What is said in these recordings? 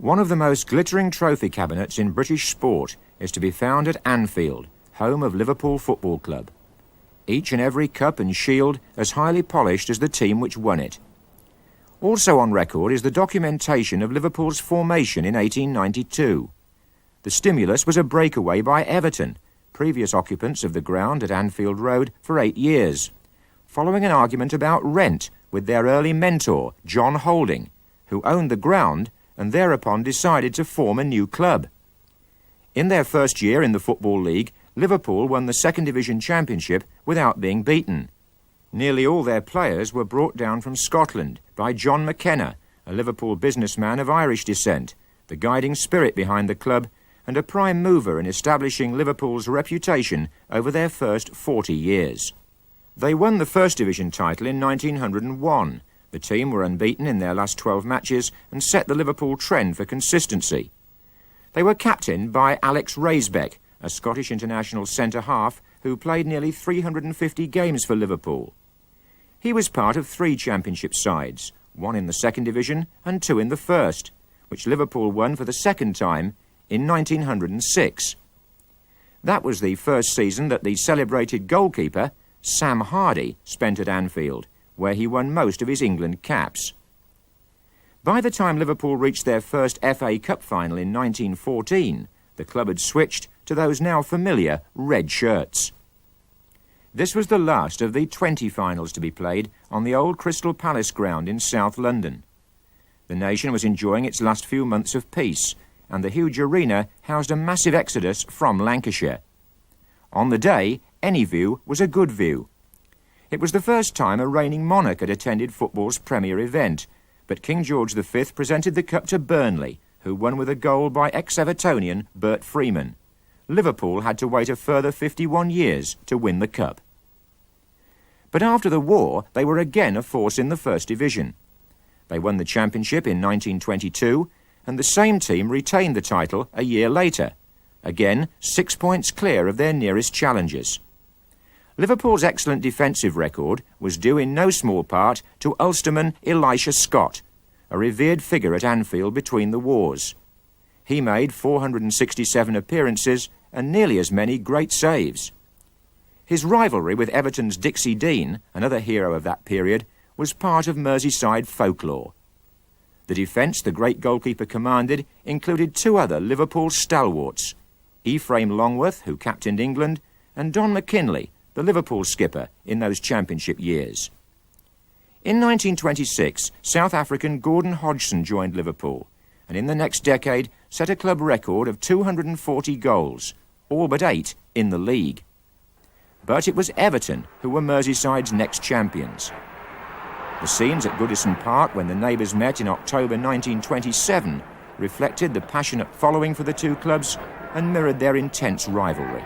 One of the most glittering trophy cabinets in British sport is to be found at Anfield, home of Liverpool Football Club. Each and every cup and shield as highly polished as the team which won it. Also on record is the documentation of Liverpool's formation in 1892. The stimulus was a breakaway by Everton, previous occupants of the ground at Anfield Road for 8 years, following an argument about rent with their early mentor, John Holding, who owned the ground and thereupon decided to form a new club. In their first year in the Football League, Liverpool won the Second Division Championship without being beaten. Nearly all their players were brought down from Scotland by John McKenna, a Liverpool businessman of Irish descent, the guiding spirit behind the club and a prime mover in establishing Liverpool's reputation over their first 40 years. They won the First Division title in 1901. The team were unbeaten in their last 12 matches and set the Liverpool trend for consistency. They were captained by Alex Raisbeck, a Scottish international centre-half who played nearly 350 games for Liverpool. He was part of 3 championship sides, 1 in the Second Division and 2 in the First, which Liverpool won for the second time in 1906. That was the first season that the celebrated goalkeeper, Sam Hardy, spent at Anfield, where he won most of his England caps. By the time Liverpool reached their first FA Cup final in 1914, the club had switched to those now familiar red shirts. This was the last of the 20 finals to be played on the old Crystal Palace ground in South London. The nation was enjoying its last few months of peace, and the huge arena housed a massive exodus from Lancashire. On the day, any view was a good view. It was the first time a reigning monarch had attended football's premier event, but King George V presented the cup to Burnley, who won with a goal by ex-Evertonian Bert Freeman. Liverpool had to wait a further 51 years to win the cup. But after the war, they were again a force in the First Division. They won the championship in 1922, and the same team retained the title a year later, again 6 points clear of their nearest challengers. Liverpool's excellent defensive record was due in no small part to Ulsterman Elisha Scott, a revered figure at Anfield between the wars. He made 467 appearances and nearly as many great saves. His rivalry with Everton's Dixie Dean, another hero of that period, was part of Merseyside folklore. The defence the great goalkeeper commanded included 2 other Liverpool stalwarts, Ephraim Longworth, who captained England, and Don McKinley, the Liverpool skipper in those championship years. In 1926, South African Gordon Hodgson joined Liverpool, and in the next decade set a club record of 240 goals, all but 8 in the league. But it was Everton who were Merseyside's next champions. The scenes at Goodison Park when the neighbours met in October 1927 reflected the passionate following for the two clubs and mirrored their intense rivalry.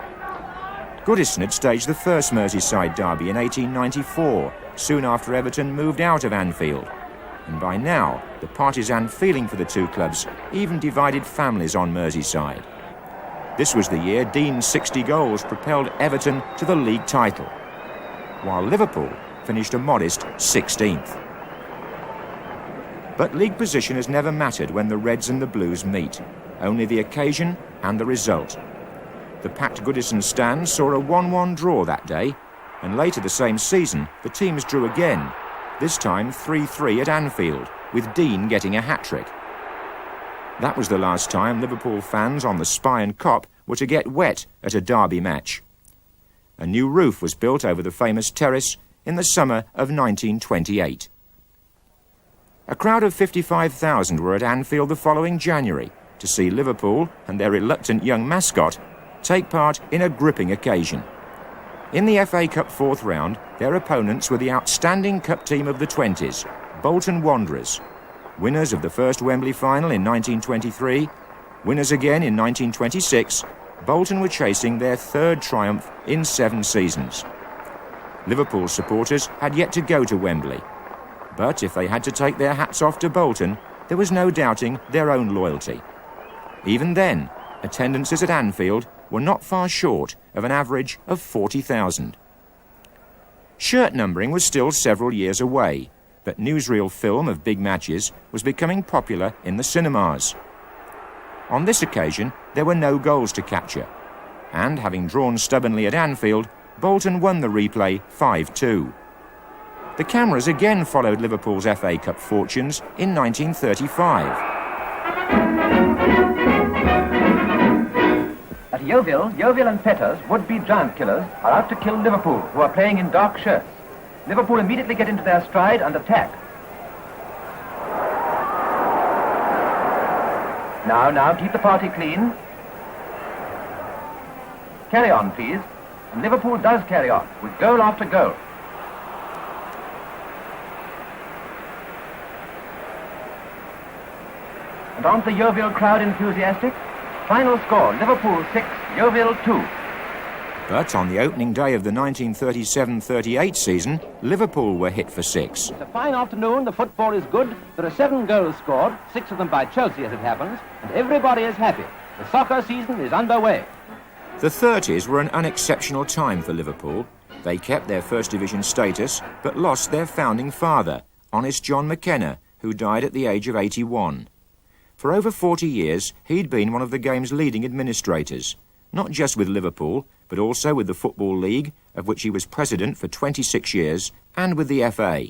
Goodison had staged the first Merseyside derby in 1894, soon after Everton moved out of Anfield, and by now the partisan feeling for the two clubs even divided families on Merseyside. This was the year Dean's 60 goals propelled Everton to the league title, while Liverpool finished a modest 16th. But league position has never mattered when the Reds and the Blues meet, only the occasion and the result. The packed Goodison stand saw a 1-1 draw that day, and later the same season the teams drew again, this time 3-3 at Anfield, with Dean getting a hat-trick. That was the last time Liverpool fans on the Spy and Cop were to get wet at a derby match. A new roof was built over the famous terrace in the summer of 1928. A crowd of 55,000 were at Anfield the following January to see Liverpool and their reluctant young mascot take part in a gripping occasion. In the FA Cup fourth round, their opponents were the outstanding cup team of the 20s, Bolton Wanderers. Winners of the first Wembley final in 1923, winners again in 1926, Bolton were chasing their third triumph in 7 seasons. Liverpool supporters had yet to go to Wembley, but if they had to take their hats off to Bolton, there was no doubting their own loyalty. Even then, attendances at Anfield were not far short of an average of 40,000. Shirt numbering was still several years away, but newsreel film of big matches was becoming popular in the cinemas. On this occasion, there were no goals to capture. And having drawn stubbornly at Anfield, Bolton won the replay 5-2. The cameras again followed Liverpool's FA Cup fortunes in 1935. At Yeovil and Petters, would-be giant killers, are out to kill Liverpool, who are playing in dark shirts. Liverpool immediately get into their stride and attack. Now, keep the party clean. Carry on, please. And Liverpool does carry on, with goal after goal. And aren't the Yeovil crowd enthusiastic? Final score, Liverpool 6, Yeovil 2. But on the opening day of the 1937-38 season, Liverpool were hit for 6. It's a fine afternoon, the football is good, there are 7 goals scored, 6 of them by Chelsea as it happens, and everybody is happy. The soccer season is underway. The 30s were an unexceptional time for Liverpool. They kept their First Division status, but lost their founding father, honest John McKenna, who died at the age of 81. For over 40 years, he'd been one of the game's leading administrators, not just with Liverpool, but also with the Football League, of which he was president for 26 years, and with the FA.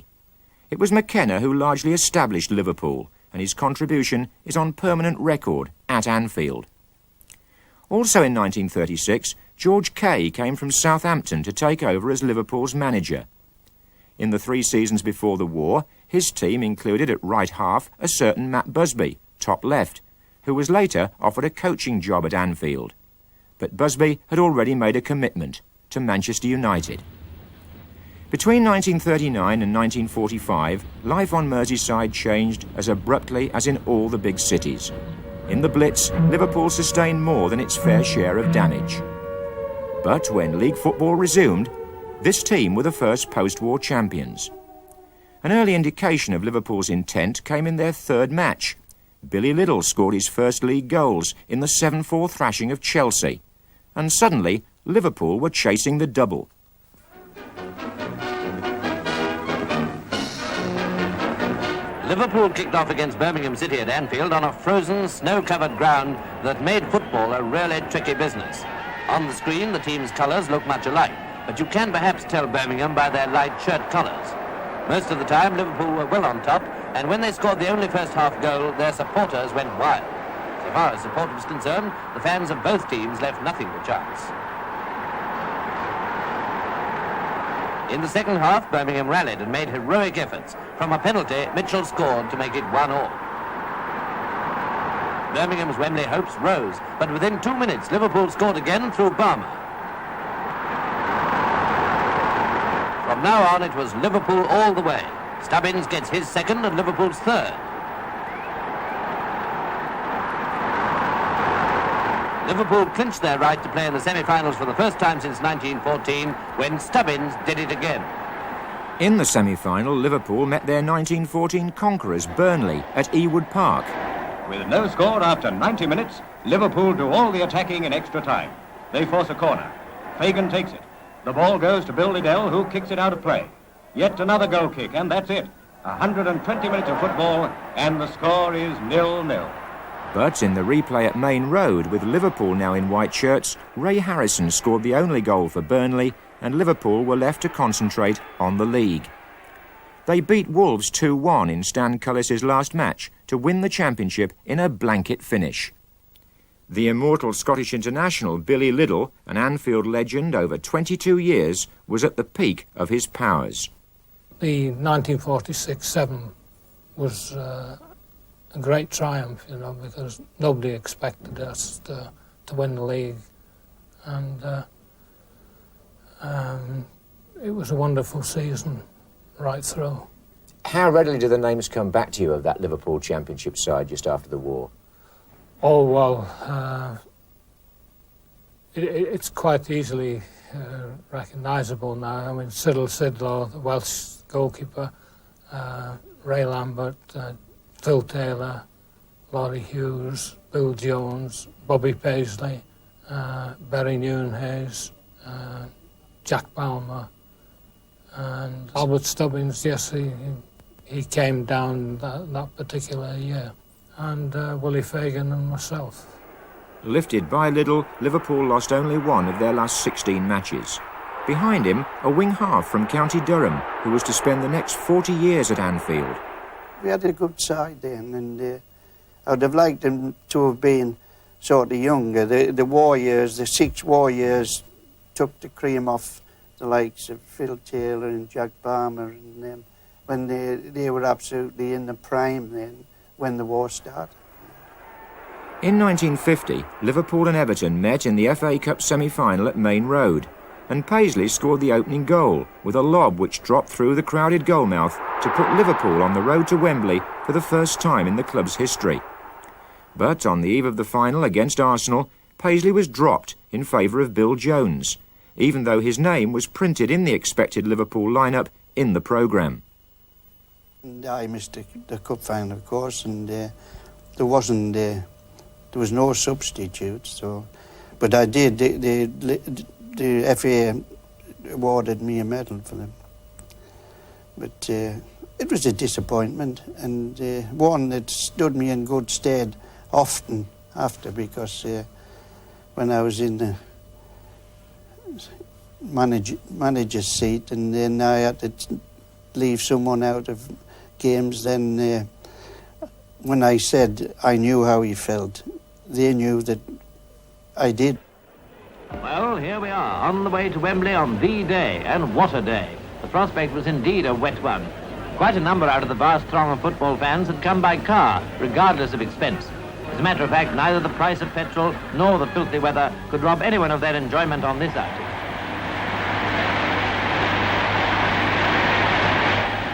It was McKenna who largely established Liverpool, and his contribution is on permanent record at Anfield. Also in 1936, George Kay came from Southampton to take over as Liverpool's manager. In the 3 seasons before the war, his team included at right half a certain Matt Busby, top left, who was later offered a coaching job at Anfield. But Busby had already made a commitment to Manchester United. Between 1939 and 1945, life on Merseyside changed as abruptly as in all the big cities. In the Blitz, Liverpool sustained more than its fair share of damage. But when league football resumed, this team were the first post-war champions. An early indication of Liverpool's intent came in their 3rd match. Billy Liddell scored his first league goals in the 7-4 thrashing of Chelsea. And suddenly, Liverpool were chasing the double. Liverpool kicked off against Birmingham City at Anfield on a frozen, snow-covered ground that made football a really tricky business. On the screen, the team's colours look much alike, but you can perhaps tell Birmingham by their light shirt collars. Most of the time, Liverpool were well on top, and when they scored the only first-half goal, their supporters went wild. So far as support was concerned, the fans of both teams left nothing to chance. In the second half, Birmingham rallied and made heroic efforts. From a penalty, Mitchell scored to make it 1-1. Birmingham's Wembley hopes rose, but within 2 minutes, Liverpool scored again through Barmer. From now on, it was Liverpool all the way. Stubbins gets his second and Liverpool's third. Liverpool clinched their right to play in the semi-finals for the first time since 1914, when Stubbins did it again. In the semi-final, Liverpool met their 1914 conquerors, Burnley, at Ewood Park. With no score after 90 minutes, Liverpool do all the attacking in extra time. They force a corner. Fagan takes it. The ball goes to Bill Liddell, who kicks it out of play. Yet another goal kick, and that's it. 120 minutes of football, and the score is 0-0. But in the replay at Main Road, with Liverpool now in white shirts, Ray Harrison scored the only goal for Burnley, and Liverpool were left to concentrate on the league. They beat Wolves 2-1 in Stan Cullis's last match to win the championship in a blanket finish. The immortal Scottish international Billy Liddell, an Anfield legend over 22 years, was at the peak of his powers. The 1946-7 was a great triumph, because nobody expected us to win the league. And it was a wonderful season right through. How readily do the names come back to you of that Liverpool championship side just after the war? Oh, well, it's quite easily recognisable now. I mean, Siddle Sidlaw, the Welsh goalkeeper, Ray Lambert, Phil Taylor, Laurie Hughes, Bill Jones, Bobby Paisley, Barry Newhayes, Jack Balmer, and Albert Stubbins. Yes, he came down that particular year, and Willie Fagan and myself. Lifted by little, Liverpool lost only one of their last 16 matches. Behind him, a wing half from County Durham, who was to spend the next 40 years at Anfield. We had a good side then, and I would have liked them to have been sort of younger. The war years, the 6 war years, took the cream off the likes of Phil Taylor and Jack Balmer and them, when they were absolutely in the prime then, when the war started. In 1950, Liverpool and Everton met in the FA Cup semi-final at Main Road, and Paisley scored the opening goal with a lob which dropped through the crowded goalmouth to put Liverpool on the road to Wembley for the first time in the club's history. But on the eve of the final against Arsenal, Paisley was dropped in favour of Bill Jones, even though his name was printed in the expected Liverpool lineup in the programme. And I missed the cup final, of course, and there was no substitute. So, but I did. The FA awarded me a medal for them. But it was a disappointment, and one that stood me in good stead often after, because when I was in the manager's seat, and then I had to leave someone out of games, then when I said I knew how he felt, they knew that I did. Well, here we are, on the way to Wembley on the day, and what a day. The prospect was indeed a wet one. Quite a number out of the vast throng of football fans had come by car, regardless of expense. As a matter of fact, neither the price of petrol nor the filthy weather could rob anyone of their enjoyment on this outing.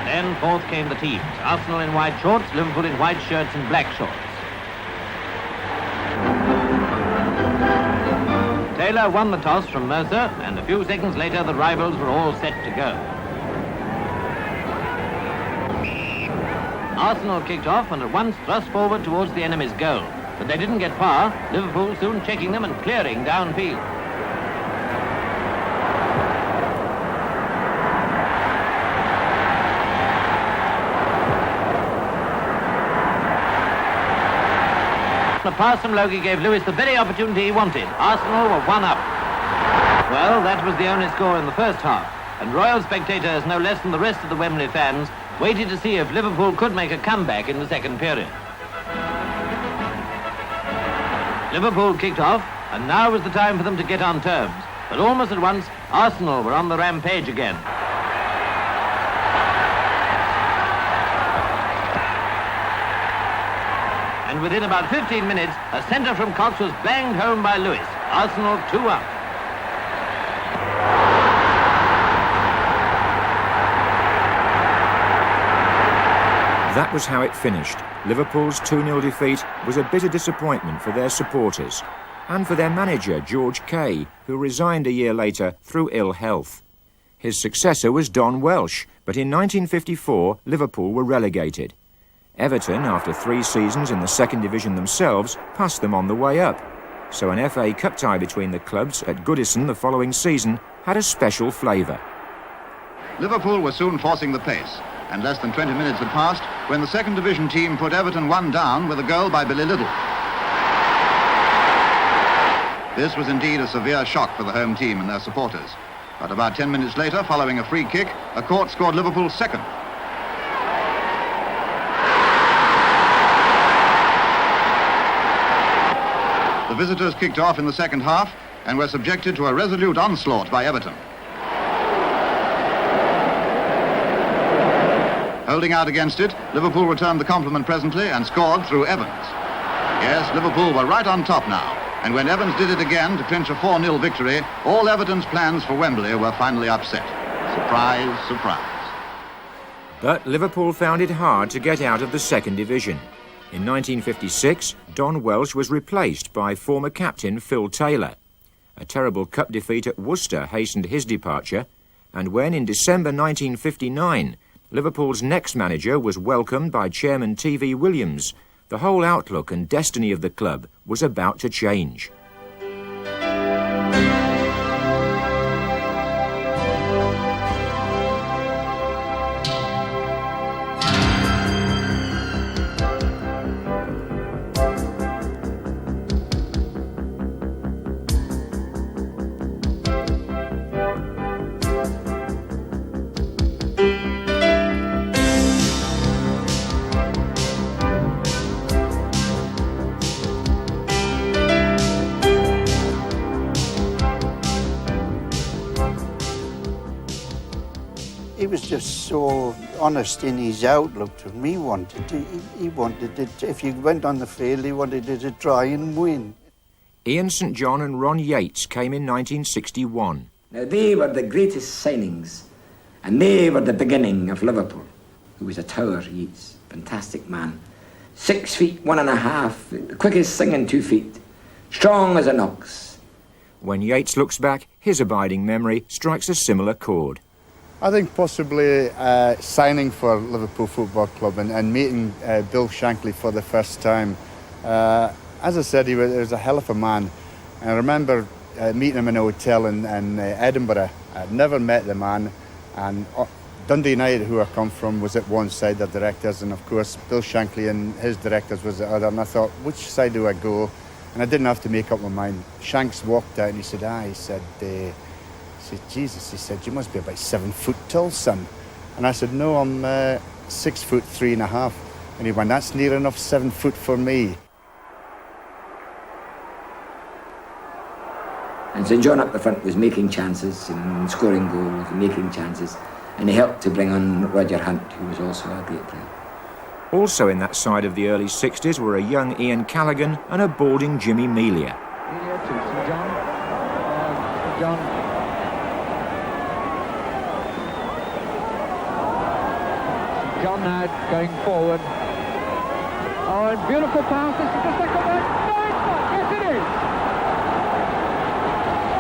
Then forth came the teams. Arsenal in white shorts, Liverpool in white shirts and black shorts. Taylor won the toss from Mercer, and a few seconds later the rivals were all set to go. Arsenal kicked off and at once thrust forward towards the enemy's goal, but they didn't get far, Liverpool soon checking them and clearing downfield. The pass from Logie gave Lewis the very opportunity he wanted. Arsenal were 1 up. Well, that was the only score in the first half, and Royal spectators, no less than the rest of the Wembley fans, waited to see if Liverpool could make a comeback in the second period. Liverpool kicked off, and now was the time for them to get on terms. But almost at once, Arsenal were on the rampage again. And within about 15 minutes, a centre from Cox was banged home by Lewis. Arsenal 2 up. That was how it finished. Liverpool's 2-0 defeat was a bitter disappointment for their supporters and for their manager, George Kay, who resigned a year later through ill health. His successor was Don Welsh, but in 1954, Liverpool were relegated. Everton, after 3 seasons in the second division themselves, passed them on the way up. So an FA Cup tie between the clubs at Goodison the following season had a special flavour. Liverpool were soon forcing the pace, and less than 20 minutes had passed when the second division team put Everton 1 down with a goal by Billy Liddell. This was indeed a severe shock for the home team and their supporters. But about 10 minutes later, following a free kick, a court scored Liverpool's second. The visitors kicked off in the second half and were subjected to a resolute onslaught by Everton. Holding out against it, Liverpool returned the compliment presently and scored through Evans. Yes, Liverpool were right on top now, and when Evans did it again to clinch a 4-0 victory, all Everton's plans for Wembley were finally upset. Surprise, surprise. But Liverpool found it hard to get out of the second division. In 1956, Don Welsh was replaced by former captain Phil Taylor. A terrible cup defeat at Worcester hastened his departure, and when in December 1959, Liverpool's next manager was welcomed by Chairman T.V. Williams, the whole outlook and destiny of the club was about to change. he was just so honest in his outlook to me. He wanted it, if you went on the field, he wanted it to try and win. Ian St John and Ron Yates came in 1961. Now, they were the greatest signings, and they were the beginning of Liverpool, who was a tower, Yates, fantastic man. 6 feet, 1.5, the quickest singing 2 feet, strong as an ox. When Yates looks back, his abiding memory strikes a similar chord. I think possibly signing for Liverpool Football Club and meeting Bill Shankly for the first time. As I said, he was a hell of a man. And I remember meeting him in a hotel in Edinburgh. I'd never met the man, and Dundee United, who I come from, was at one side, the directors, and of course Bill Shankly and his directors was the other, and I thought, which side do I go? And I didn't have to make up my mind. Shanks walked out and he said, he said, Jesus, he said, you must be about 7 foot tall, son. And I said, no, I'm 6 foot 3.5. And he went, that's near enough 7 foot for me. And St John up the front was making chances and scoring goals and making chances, and he helped to bring on Roger Hunt, who was also a great player. Also in that side of the early 60s were a young Ian Callaghan and a balding Jimmy Melia. Melia to St John. St John. St John now going forward. Oh, and beautiful pass. This is the second one. No, it's not. Yes, it is.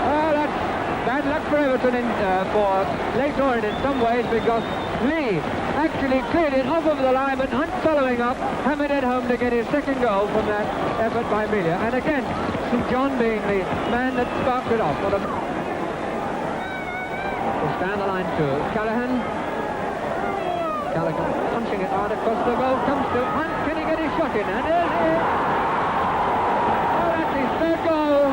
Well, that's bad luck for Everton for Lake Orient in some ways, because Lee actually cleared it off of the line, but Hunt following up, hammered it home to get his second goal from that effort by Melia. And again, St John being the man that sparked it off. We'll stand the line to Callaghan. Callaghan punching it hard across the goal, comes to Hunt. Can he get his shot in? And there's it. Oh, that's his third goal.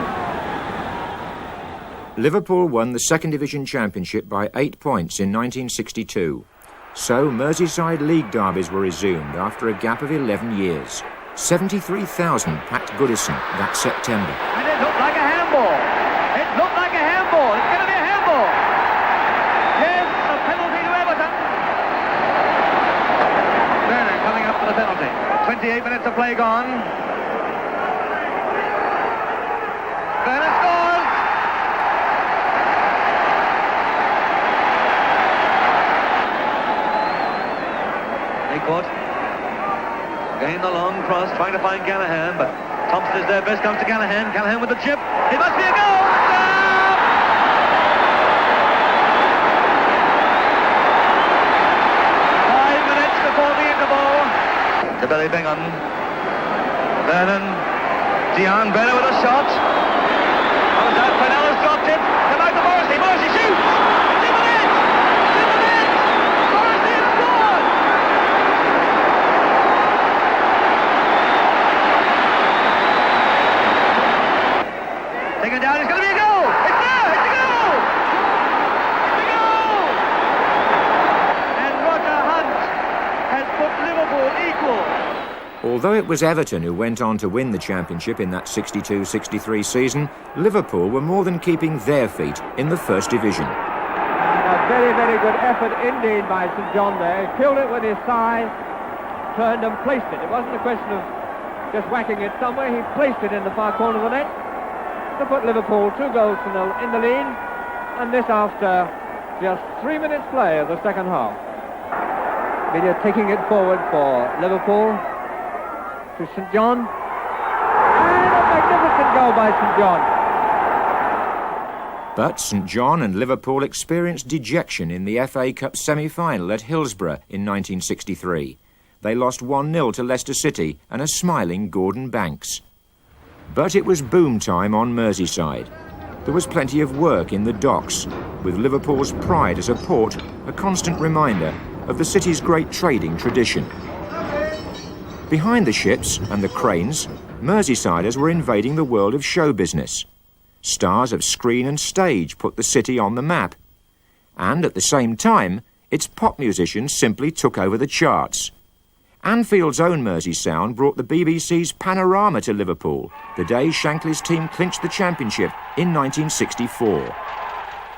Liverpool won the Second Division Championship by 8 points in 1962. So Merseyside League derbies were resumed after a gap of 11 years. 73,000 packed Goodison that September. And it looked like a handball. It looked like a handball. It's going to be a handball. Yes, a penalty to Everton. Werner coming up for the penalty. 28 minutes of play gone. Werner scores. Court. Again the long cross, trying to find Callaghan, but Thompson is there. Best comes to Callaghan. Callaghan with the chip. It must be a goal! Stop! 5 minutes before the interval. To Billy Bingham. Vernon. Dion Vernon with a shot. Comes out. Pinellas dropped it. Come out to Morrissey. Morrissey shoots! It's in the net! It's in the net! Morrissey has scored! Taken down, it's going to be a goal! It's there! It's a goal! It's a goal! And Roger Hunt has put Liverpool equal. Although it was Everton who went on to win the championship in that 62-63 season, Liverpool were more than keeping their feet in the First Division. A very, very good effort indeed by St John there. He killed it with his thigh, turned and placed it. It wasn't a question of just whacking it somewhere. He placed it in the far corner of the net to put Liverpool 2 goals to 0 in the lead, and this after just 3 minutes play of the second half. Melia taking it forward for Liverpool to St John, and a magnificent goal by St John. But St John and Liverpool experienced dejection in the FA Cup semi-final at Hillsborough in 1963. They lost 1-0 to Leicester City and a smiling Gordon Banks. But it was boom time on Merseyside. There was plenty of work in the docks, with Liverpool's pride as a port a constant reminder of the city's great trading tradition. Behind the ships and the cranes, Merseysiders were invading the world of show business. Stars of screen and stage put the city on the map. And at the same time, its pop musicians simply took over the charts. Anfield's own Mersey sound brought the BBC's Panorama to Liverpool the day Shankly's team clinched the championship in 1964.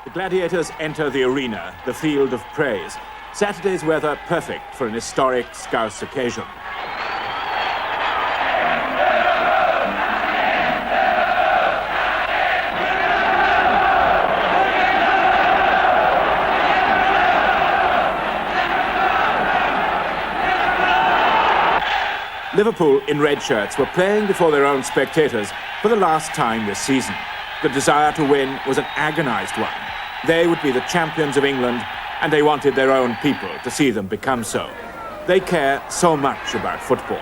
The gladiators enter the arena, the field of praise. Saturday's weather perfect for an historic Scouse occasion. Liverpool in red shirts were playing before their own spectators for the last time this season. The desire to win was an agonised one. They would be the champions of England, and they wanted their own people to see them become so. They care so much about football.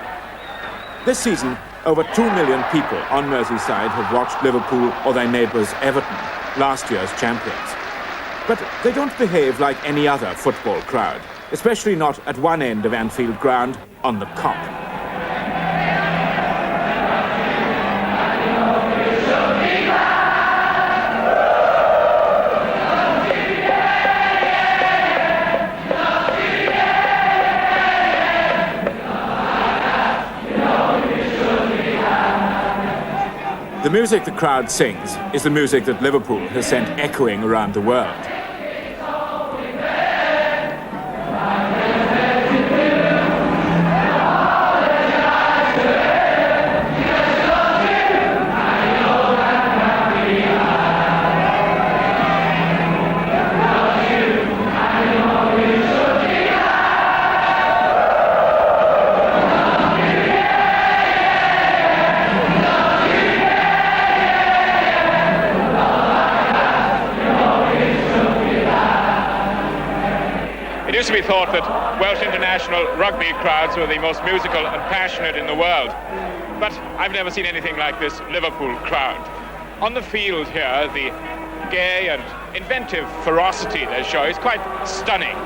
This season, over 2 million people on Merseyside have watched Liverpool or their neighbours Everton, last year's champions. But they don't behave like any other football crowd, especially not at one end of Anfield Ground on the Kop. The music the crowd sings is the music that Liverpool has sent echoing around the world. It used to be thought that Welsh international rugby crowds were the most musical and passionate in the world. But I've never seen anything like this Liverpool crowd. On the field here, the gay and inventive ferocity they show is quite stunning.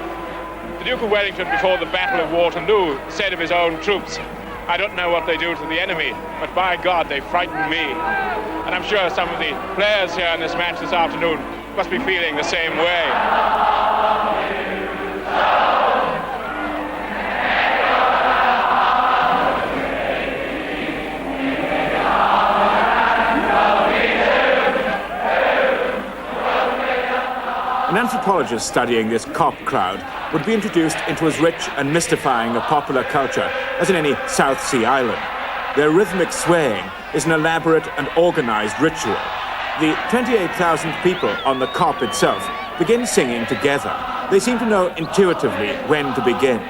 The Duke of Wellington, before the Battle of Waterloo, said of his own troops, "I don't know what they do to the enemy, but by God, they frighten me." And I'm sure some of the players here in this match this afternoon must be feeling the same way. An anthropologist studying this Kop crowd would be introduced into as rich and mystifying a popular culture as in any South Sea island. Their rhythmic swaying is an elaborate and organised ritual. The 28,000 people on the Kop itself begin singing together. They seem to know intuitively when to begin.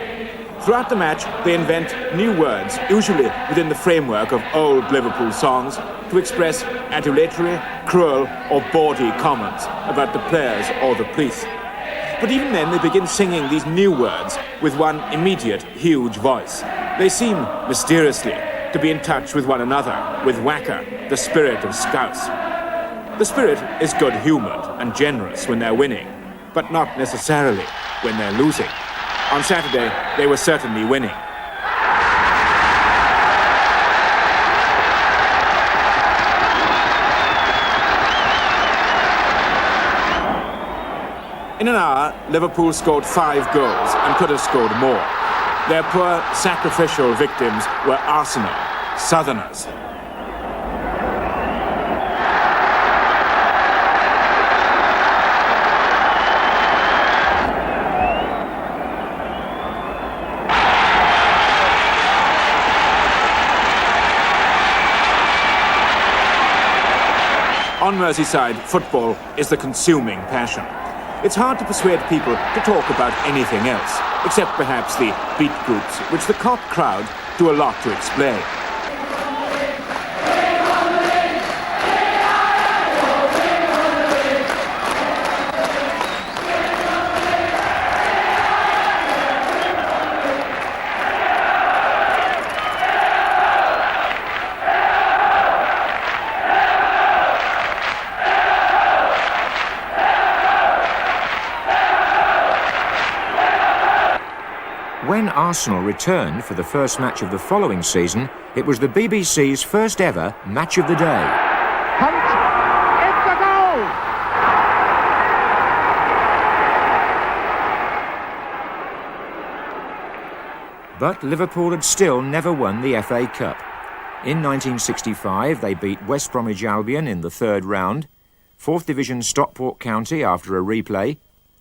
Throughout the match, they invent new words, usually within the framework of old Liverpool songs, to express adulatory, cruel, or bawdy comments about the players or the police. But even then, they begin singing these new words with one immediate, huge voice. They seem, mysteriously, to be in touch with one another, with Wacker, the spirit of Scouse. The spirit is good-humoured and generous when they're winning, but not necessarily when they're losing. On Saturday, they were certainly winning. In an hour, Liverpool scored 5 goals and could have scored more. Their poor, sacrificial victims were Arsenal, Southerners. On Merseyside, football is the consuming passion. It's hard to persuade people to talk about anything else, except perhaps the beat groups, which the Kop crowd do a lot to explain. When Arsenal returned for the first match of the following season, it was the BBC's first ever Match of the Day. Hunt, it's a goal! But Liverpool had still never won the FA Cup. In 1965, they beat West Bromwich Albion in the third round. 4th Division Stockport County after a replay,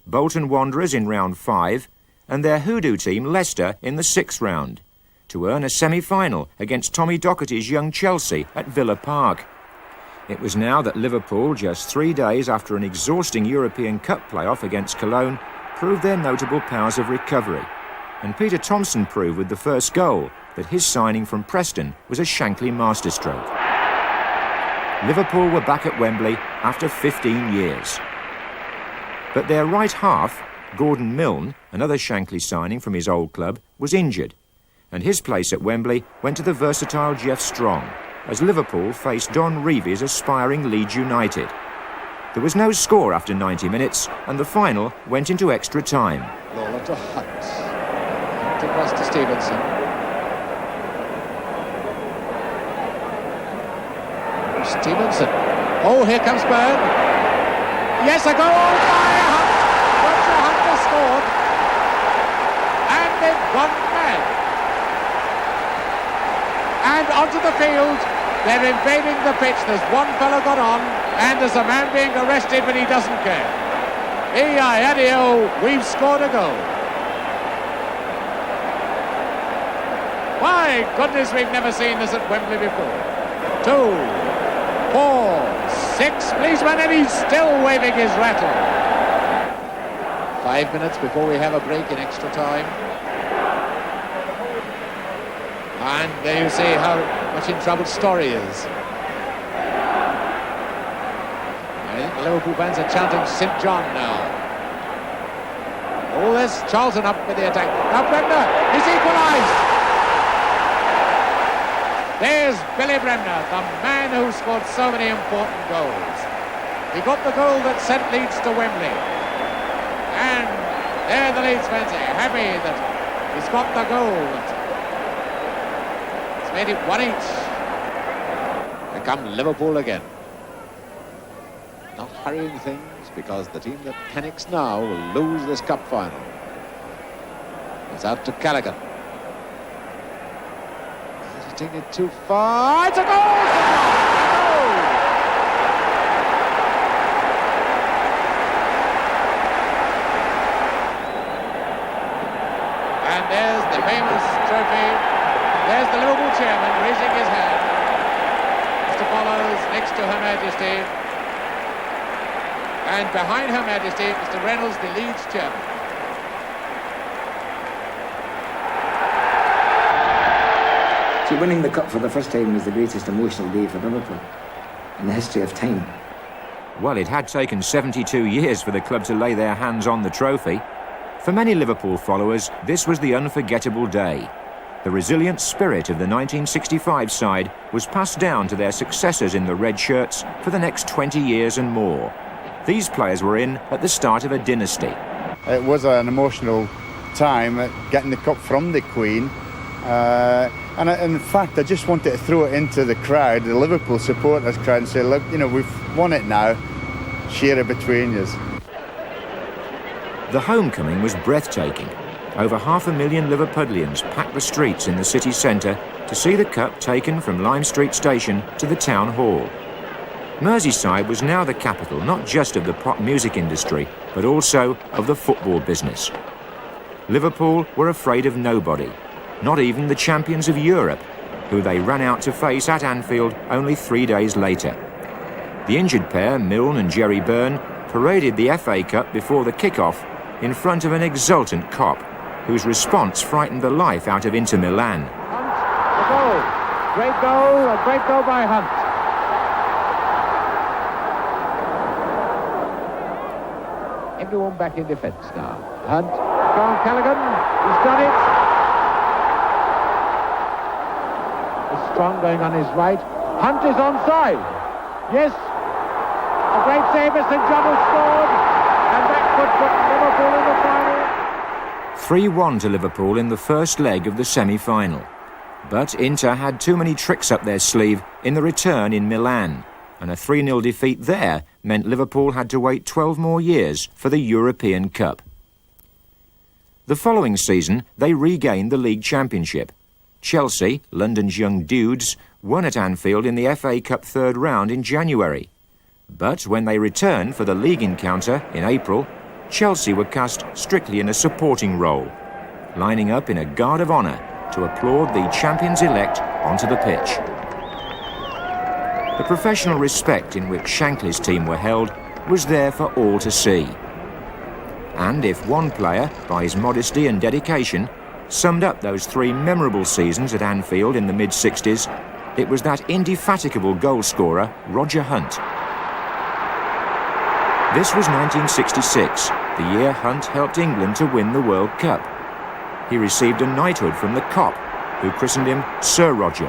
Bolton Wanderers in round 5, and their hoodoo team Leicester in the 6th round, to earn a semi-final against Tommy Docherty's young Chelsea at Villa Park. It was now that Liverpool, just 3 days after an exhausting European Cup playoff against Cologne, proved their notable powers of recovery. And Peter Thompson proved with the first goal that his signing from Preston was a Shankly masterstroke. Liverpool were back at Wembley after 15 years. But their right half, Gordon Milne, another Shankly signing from his old club, was injured, and his place at Wembley went to the versatile Jeff Strong, as Liverpool faced Don Reevy's aspiring Leeds United. There was no score after 90 minutes, and the final went into extra time. Lawler to Hunt. Hunt across to Stevenson. Stevenson. Oh, here comes Byrne. Yes, a goal by Hunt. Roger Hunt has scored. And they've gone mad. And onto the field. They're invading the pitch. There's one fellow got on, and there's a man being arrested, but he doesn't care. E-I-A-D-O, we've scored a goal. My goodness, we've never seen this at Wembley before. 2, 4, 6 policemen, and he's still waving his rattle. 5 minutes before we have a break in extra time. And there you see how much in trouble Story is. I think the Liverpool fans are chanting St John now. Oh, there's Charlton up with the attack. Now Bremner is equalised. There's Billy Bremner, the man who scored so many important goals. He got the goal that sent Leeds to Wembley. And there the Leeds fans are happy that he's got the goal. It's made it 1 each. Here come Liverpool again. Not hurrying things, because the team that panics now will lose this cup final. It's out to Callaghan. Hesitating it too far. It's a goal! And there's the famous trophy. There's the Liverpool chairman raising his hand. Mr. Follows next to Her Majesty. And behind Her Majesty, Mr. Reynolds, the Leeds chairman. See, winning the cup for the first time was the greatest emotional day for Liverpool in the history of time. Well, it had taken 72 years for the club to lay their hands on the trophy. For many Liverpool followers, this was the unforgettable day. The resilient spirit of the 1965 side was passed down to their successors in the red shirts for the next 20 years and more. These players were in at the start of a dynasty. It was an emotional time getting the cup from the Queen. And in fact, I just wanted to throw it into the crowd, the Liverpool supporters crowd, and say, look, you know, we've won it now. Share it between you. The homecoming was breathtaking. Over 500,000 Liverpudlians packed the streets in the city centre to see the cup taken from Lime Street Station to the town hall. Merseyside was now the capital not just of the pop music industry, but also of the football business. Liverpool were afraid of nobody, not even the champions of Europe, who they ran out to face at Anfield only 3 days later. The injured pair, Milne and Jerry Byrne, paraded the FA Cup before the kick-off in front of an exultant Kop, whose response frightened the life out of Inter Milan. Hunt, a goal. A great goal by Hunt. Everyone back in defence now. Hunt, John Callaghan, he's done it. Strong going on his right. Hunt is onside. Yes. A great save as St John has scored. And that could put Liverpool in the final. 3-1 to Liverpool in the first leg of the semi-final. But Inter had too many tricks up their sleeve in the return in Milan. And a 3-0 defeat there meant Liverpool had to wait 12 more years for the European Cup. The following season, they regained the League Championship. Chelsea, London's young dudes, won at Anfield in the FA Cup third round in January. But when they returned for the league encounter in April, Chelsea were cast strictly in a supporting role, lining up in a guard of honour to applaud the champions-elect onto the pitch. The professional respect in which Shankly's team were held was there for all to see. And if one player, by his modesty and dedication, summed up those 3 memorable seasons at Anfield in the mid-60s, it was that indefatigable goal-scorer, Roger Hunt. This was 1966, the year Hunt helped England to win the World Cup. He received a knighthood from the Kop, who christened him Sir Roger.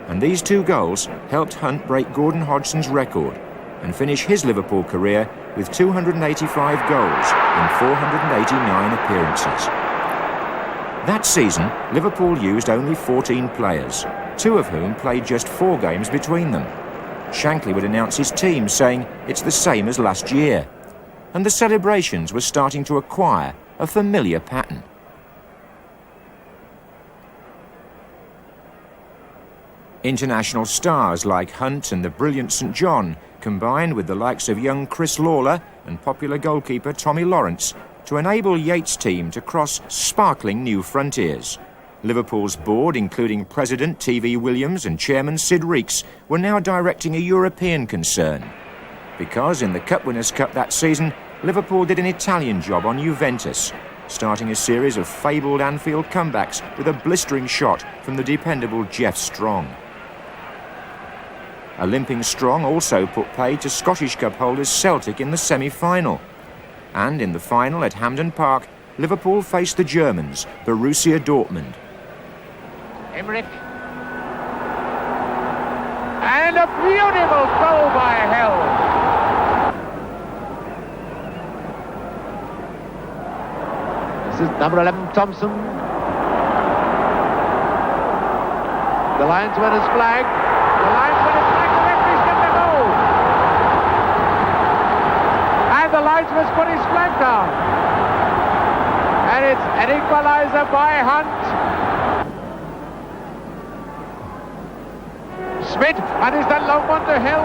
And these 2 goals helped Hunt break Gordon Hodgson's record and finish his Liverpool career with 285 goals in 489 appearances. That season, Liverpool used only 14 players, 2 of whom played just 4 games between them. Shankly would announce his team, saying it's the same as last year. And the celebrations were starting to acquire a familiar pattern. International stars like Hunt and the brilliant St John combined with the likes of young Chris Lawler and popular goalkeeper Tommy Lawrence to enable Yates' team to cross sparkling new frontiers. Liverpool's board, including President T.V. Williams and Chairman Sid Reeks, were now directing a European concern. Because in the Cup Winners' Cup that season, Liverpool did an Italian job on Juventus, starting a series of fabled Anfield comebacks with a blistering shot from the dependable Jeff Strong. A limping Strong also put paid to Scottish Cup holders Celtic in the semi-final. And in the final at Hampden Park, Liverpool faced the Germans, Borussia Dortmund. Emmerich. And a beautiful goal by Hill. This is number 11, Thompson. The linesman is flagged. The linesman is flagged. The referee's given the goal. And the linesman's put his flag down. And it's an equaliser by Hunt. Smith, and is that long one to Hill?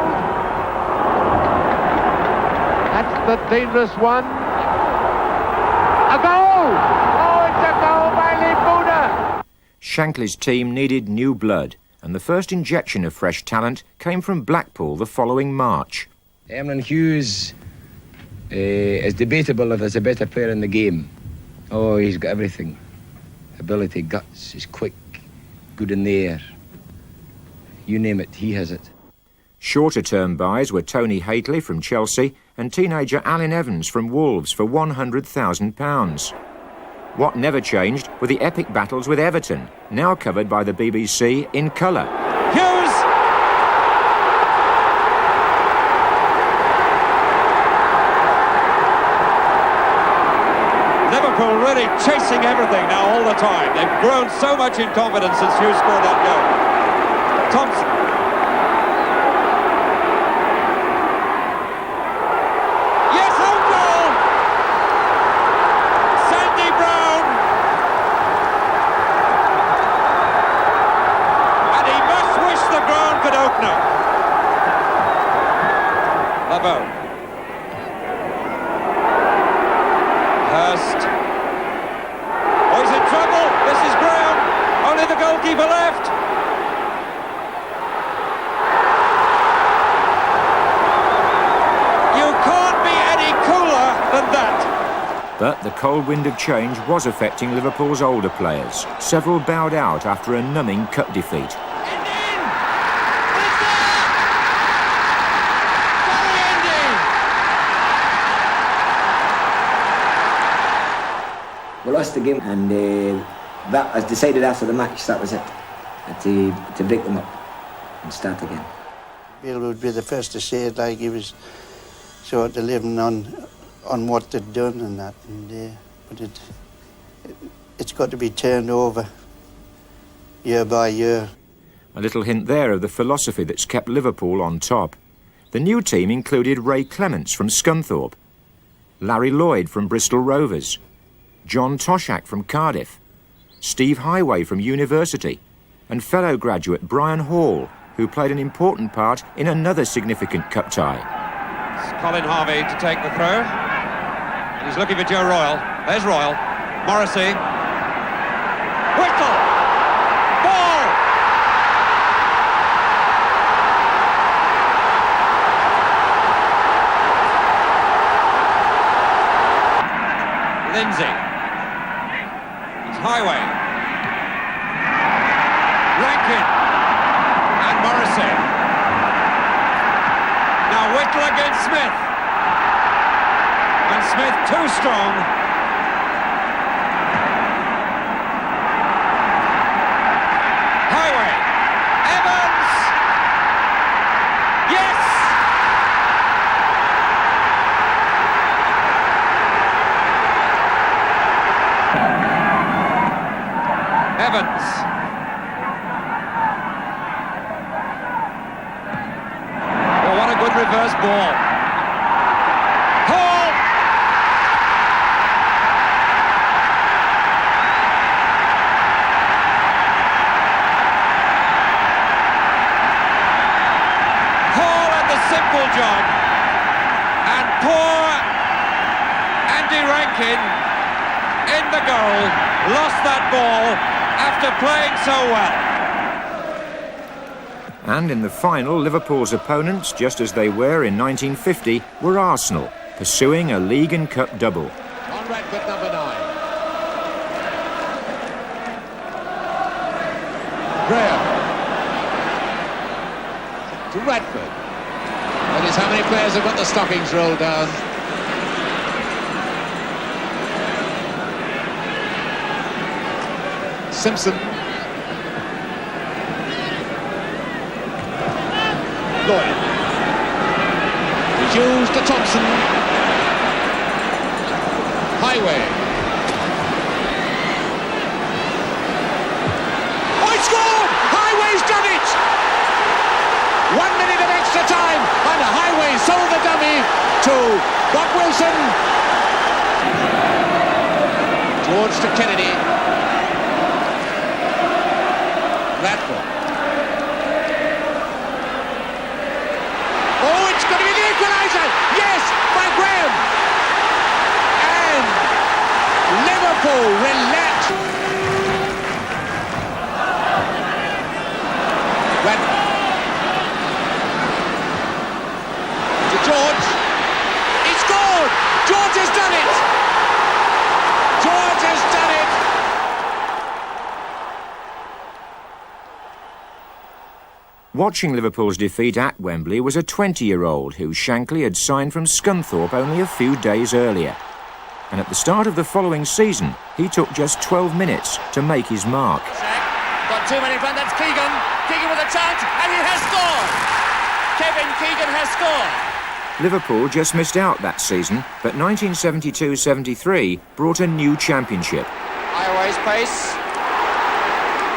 That's the dangerous one. A goal! Oh, it's a goal by Lee Buda! Shankly's team needed new blood, and the first injection of fresh talent came from Blackpool the following March. Emlyn Hughes is debatable if there's a better player in the game. Oh, he's got everything. Ability, guts, he's quick, good in the air. You name it, he has it. Shorter-term buys were Tony Haitley from Chelsea and teenager Alan Evans from Wolves for £100,000. What never changed were the epic battles with Everton, now covered by the BBC in colour. Hughes! Liverpool really chasing everything now all the time. They've grown so much in confidence since Hughes scored that goal. Thompson. Yes, own goal! Sandy Brown. And he must wish the ground could open up. Labo. Hurst. Oh, he's in trouble. This is Graham. Only the goalkeeper left. But the cold wind of change was affecting Liverpool's older players. Several bowed out after a numbing cup defeat. We lost the game, and that was decided after the match. That was it. To break them up and start again. Bill would be the first to say it, like he was sort of living on what they'd done and that, and but it's got to be turned over year by year. A little hint there of the philosophy that's kept Liverpool on top. The new team included Ray Clements from Scunthorpe, Larry Lloyd from Bristol Rovers, John Toshak from Cardiff, Steve Highway from University, and fellow graduate Brian Hall, who played an important part in another significant cup tie. It's Colin Harvey to take the throw. And he's looking for Joe Royal. There's Royal. Morrissey. Whittle! Ball! Lindsay. It's Highway. Rankin. And Morrissey. Now Whittle against Smith. And Smith too strong. Highway. Evans. Yes! Evans. Oh, what a good reverse ball. Hall. Hall had the simple job. And poor Andy Rankin in the goal lost that ball after playing so well. And in the final, Liverpool's opponents, just as they were in 1950, were Arsenal, pursuing a League and Cup double. On Redford, number 9. Graham. To Redford. That is how many players have got the stockings rolled down. Simpson. Lloyd. Hughes to Thompson. Highway. Oh, he scored! Highway's done it! 1 minute of extra time, and Highway sold the dummy to Bob Wilson. George to Kennedy. Radford. Oh, it's going to be the equaliser! Yes, by Graham! And Liverpool relent. Radford. To George. He scored! George has done it! George has done it! Watching Liverpool's defeat at Wembley was a 20-year-old who Shankly had signed from Scunthorpe only a few days earlier. And at the start of the following season, he took just 12 minutes to make his mark. Got too many front, that's Keegan. Keegan with a chance, and he has scored! Kevin Keegan has scored! Liverpool just missed out that season, but 1972-73 brought a new championship. Highway's pace.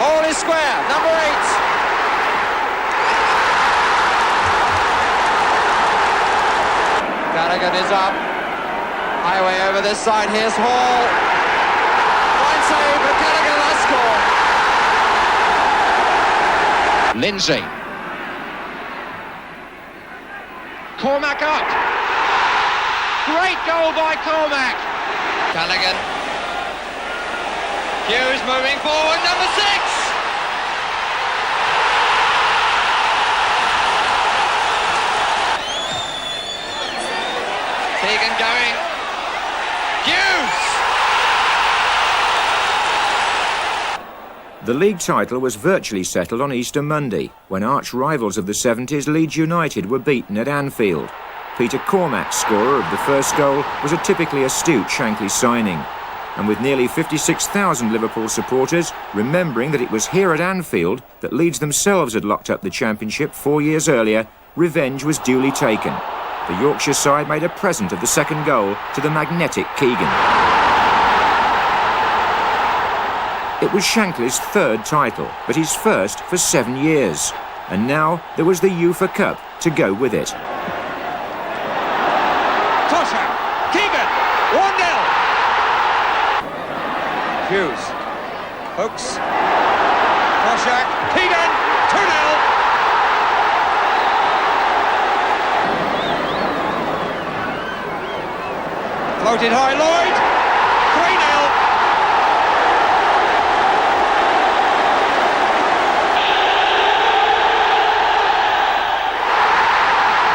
All is square, number 8. Gallagher is up. Highway over this side. Here's Hall. Fine save, but Gallagher has scored. Lindsay. Cormac up. Great goal by Cormac. Callaghan. Hughes moving forward, number 6. Keegan going. Hughes! The league title was virtually settled on Easter Monday, when arch-rivals of the 70s, Leeds United, were beaten at Anfield. Peter Cormac, scorer of the first goal, was a typically astute Shankly signing. And with nearly 56,000 Liverpool supporters remembering that it was here at Anfield that Leeds themselves had locked up the championship 4 years earlier, revenge was duly taken. The Yorkshire side made a present of the second goal to the magnetic Keegan. It was Shankly's third title, but his first for 7 years. And now there was the UEFA Cup to go with it. Tosha, Keegan, 1-0. Hughes, hooks, Toshak, Keegan, 2-0. Floated high, Lloyd. 3-0.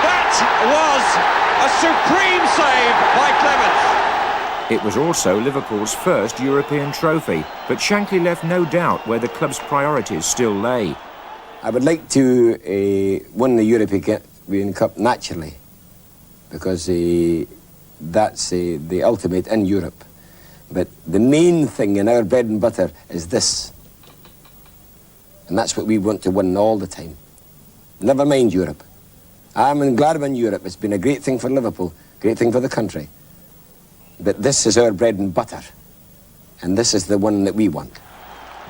That was a supreme save by Clements. It was also Liverpool's first European trophy, but Shankly left no doubt where the club's priorities still lay. I would like to win the European Cup naturally, because that's the ultimate in Europe. But the main thing in our bread and butter is this. And that's what we want to win all the time. Never mind Europe. I'm glad I'm in Europe. It's been a great thing for Liverpool, great thing for the country. But this is our bread and butter. And this is the one that we want.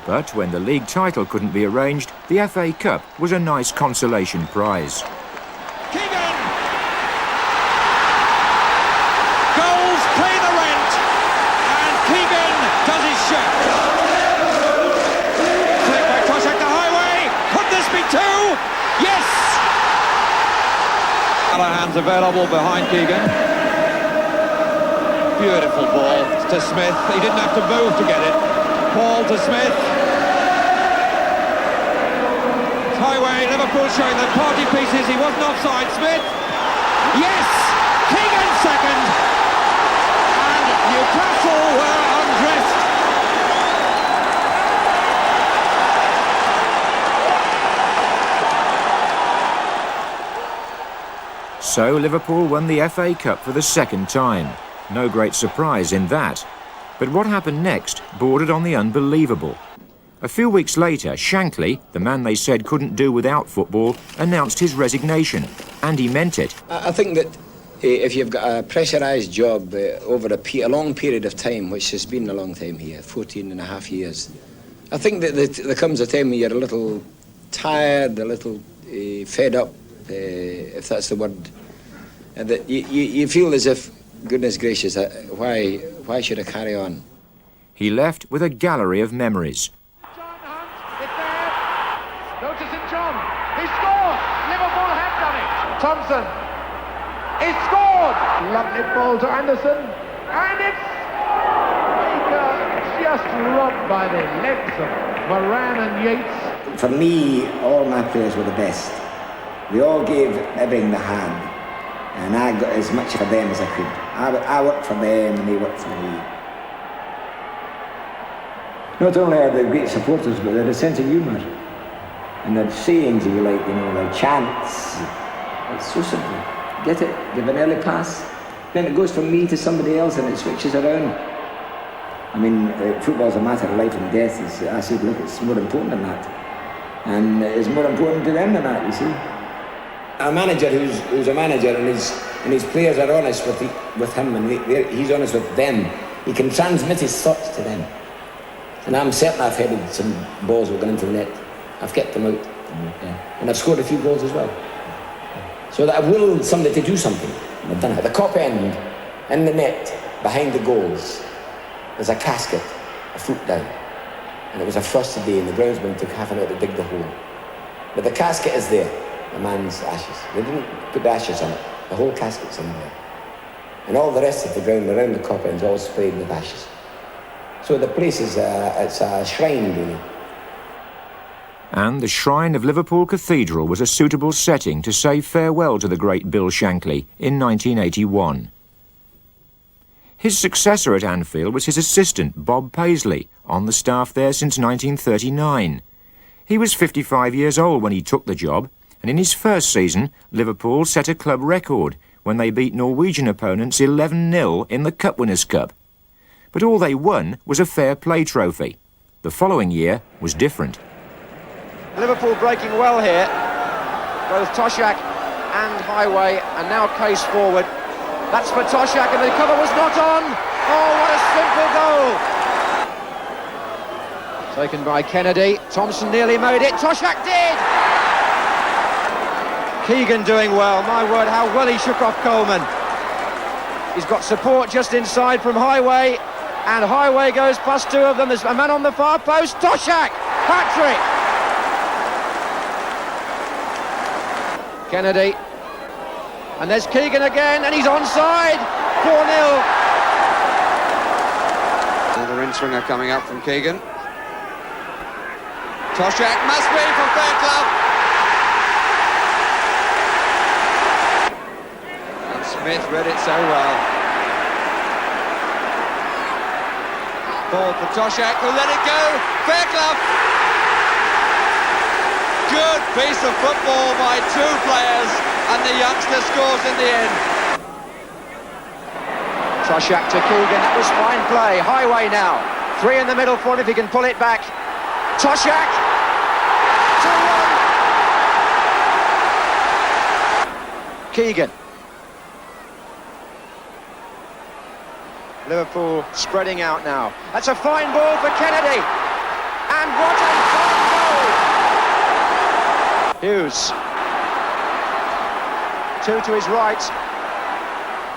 But when the league title couldn't be arranged, the FA Cup was a nice consolation prize. Keegan! Goals pay the rent, and Keegan does his share. Flick by Toshak the highway. Could this be two? Yes! Callahan's available behind Keegan. Beautiful ball to Smith. He didn't have to move to get it. Paul to Smith. Highway, Liverpool showing the party pieces. He wasn't offside. Smith. Yes! Keegan second. And Newcastle were undressed. So Liverpool won the FA Cup for the second time. No great surprise in that. But what happened next bordered on the unbelievable. A few weeks later, Shankly, the man they said couldn't do without football, announced his resignation. And he meant it. I think that if you've got a pressurised job over a long period of time, which has been a long time here, 14 and a half years, I think that there comes a time when you're a little tired, a little fed up, if that's the word, and that you feel as if, goodness gracious, why should I carry on? He left with a gallery of memories. John Hunt, it's there. Noticing John. He scored. Liverpool have done it. Thompson. He scored. Lovely ball to Anderson. And it's Baker just robbed by the legs of Moran and Yates. For me, all my players were the best. We all gave everything they had. And I got as much for them as I could. I worked for them and they worked for me. Not only are they great supporters, but they're a sense of humour. And their sayings, if you like, their chants. It's so simple. Get it, give an early pass, then it goes from me to somebody else and it switches around. I mean, football's a matter of life and death. I said, look, it's more important than that. And it's more important to them than that, you see. A manager who's a manager and his players are honest with him and he's honest with them, he can transmit his thoughts to them. And I'm certain I've headed some balls that were going into the net. I've kept them out. Yeah. And I've scored a few goals as well. So that I've willed somebody to do something. And I've done it. At the cop end, in the net, behind the goals, there's a casket, a foot down. And it was a frosty day and the groundsman took half an hour to dig the hole. But the casket is there. The man's ashes. They didn't put the ashes on it. The whole casket's in there. And all the rest of the ground around the cop end's all sprayed with ashes. So the place is it's a shrine, really. And the shrine of Liverpool Cathedral was a suitable setting to say farewell to the great Bill Shankly in 1981. His successor at Anfield was his assistant, Bob Paisley, on the staff there since 1939. He was 55 years old when he took the job, and in his first season, Liverpool set a club record when they beat Norwegian opponents 11-0 in the Cup Winners' Cup. But all they won was a fair play trophy. The following year was different. Liverpool breaking well here. Both Toshak and Highway, and now Case forward. That's for Toshak, and the cover was not on. Oh, what a simple goal. Taken by Kennedy. Thompson nearly made it. Toshak did. Keegan doing well. My word, how well he shook off Coleman. He's got support just inside from Highway, and Highway goes past two of them. There's a man on the far post. Toshak! Patrick! Kennedy. And there's Keegan again, and he's onside. 4-0. in-swinger coming up from Keegan. Toshak must be for Fairclough. And Smith read it so well. Ball for Toshak, who let it go. Fairclough. Good piece of football by two players, and the youngster scores in the end. Toshak to Keegan, that was fine play. Highway now. 3 in the middle for him if he can pull it back. Toshak! 2-1. Keegan. Liverpool spreading out now. That's a fine ball for Kennedy. And what a fine goal! Hughes. 2 to his right.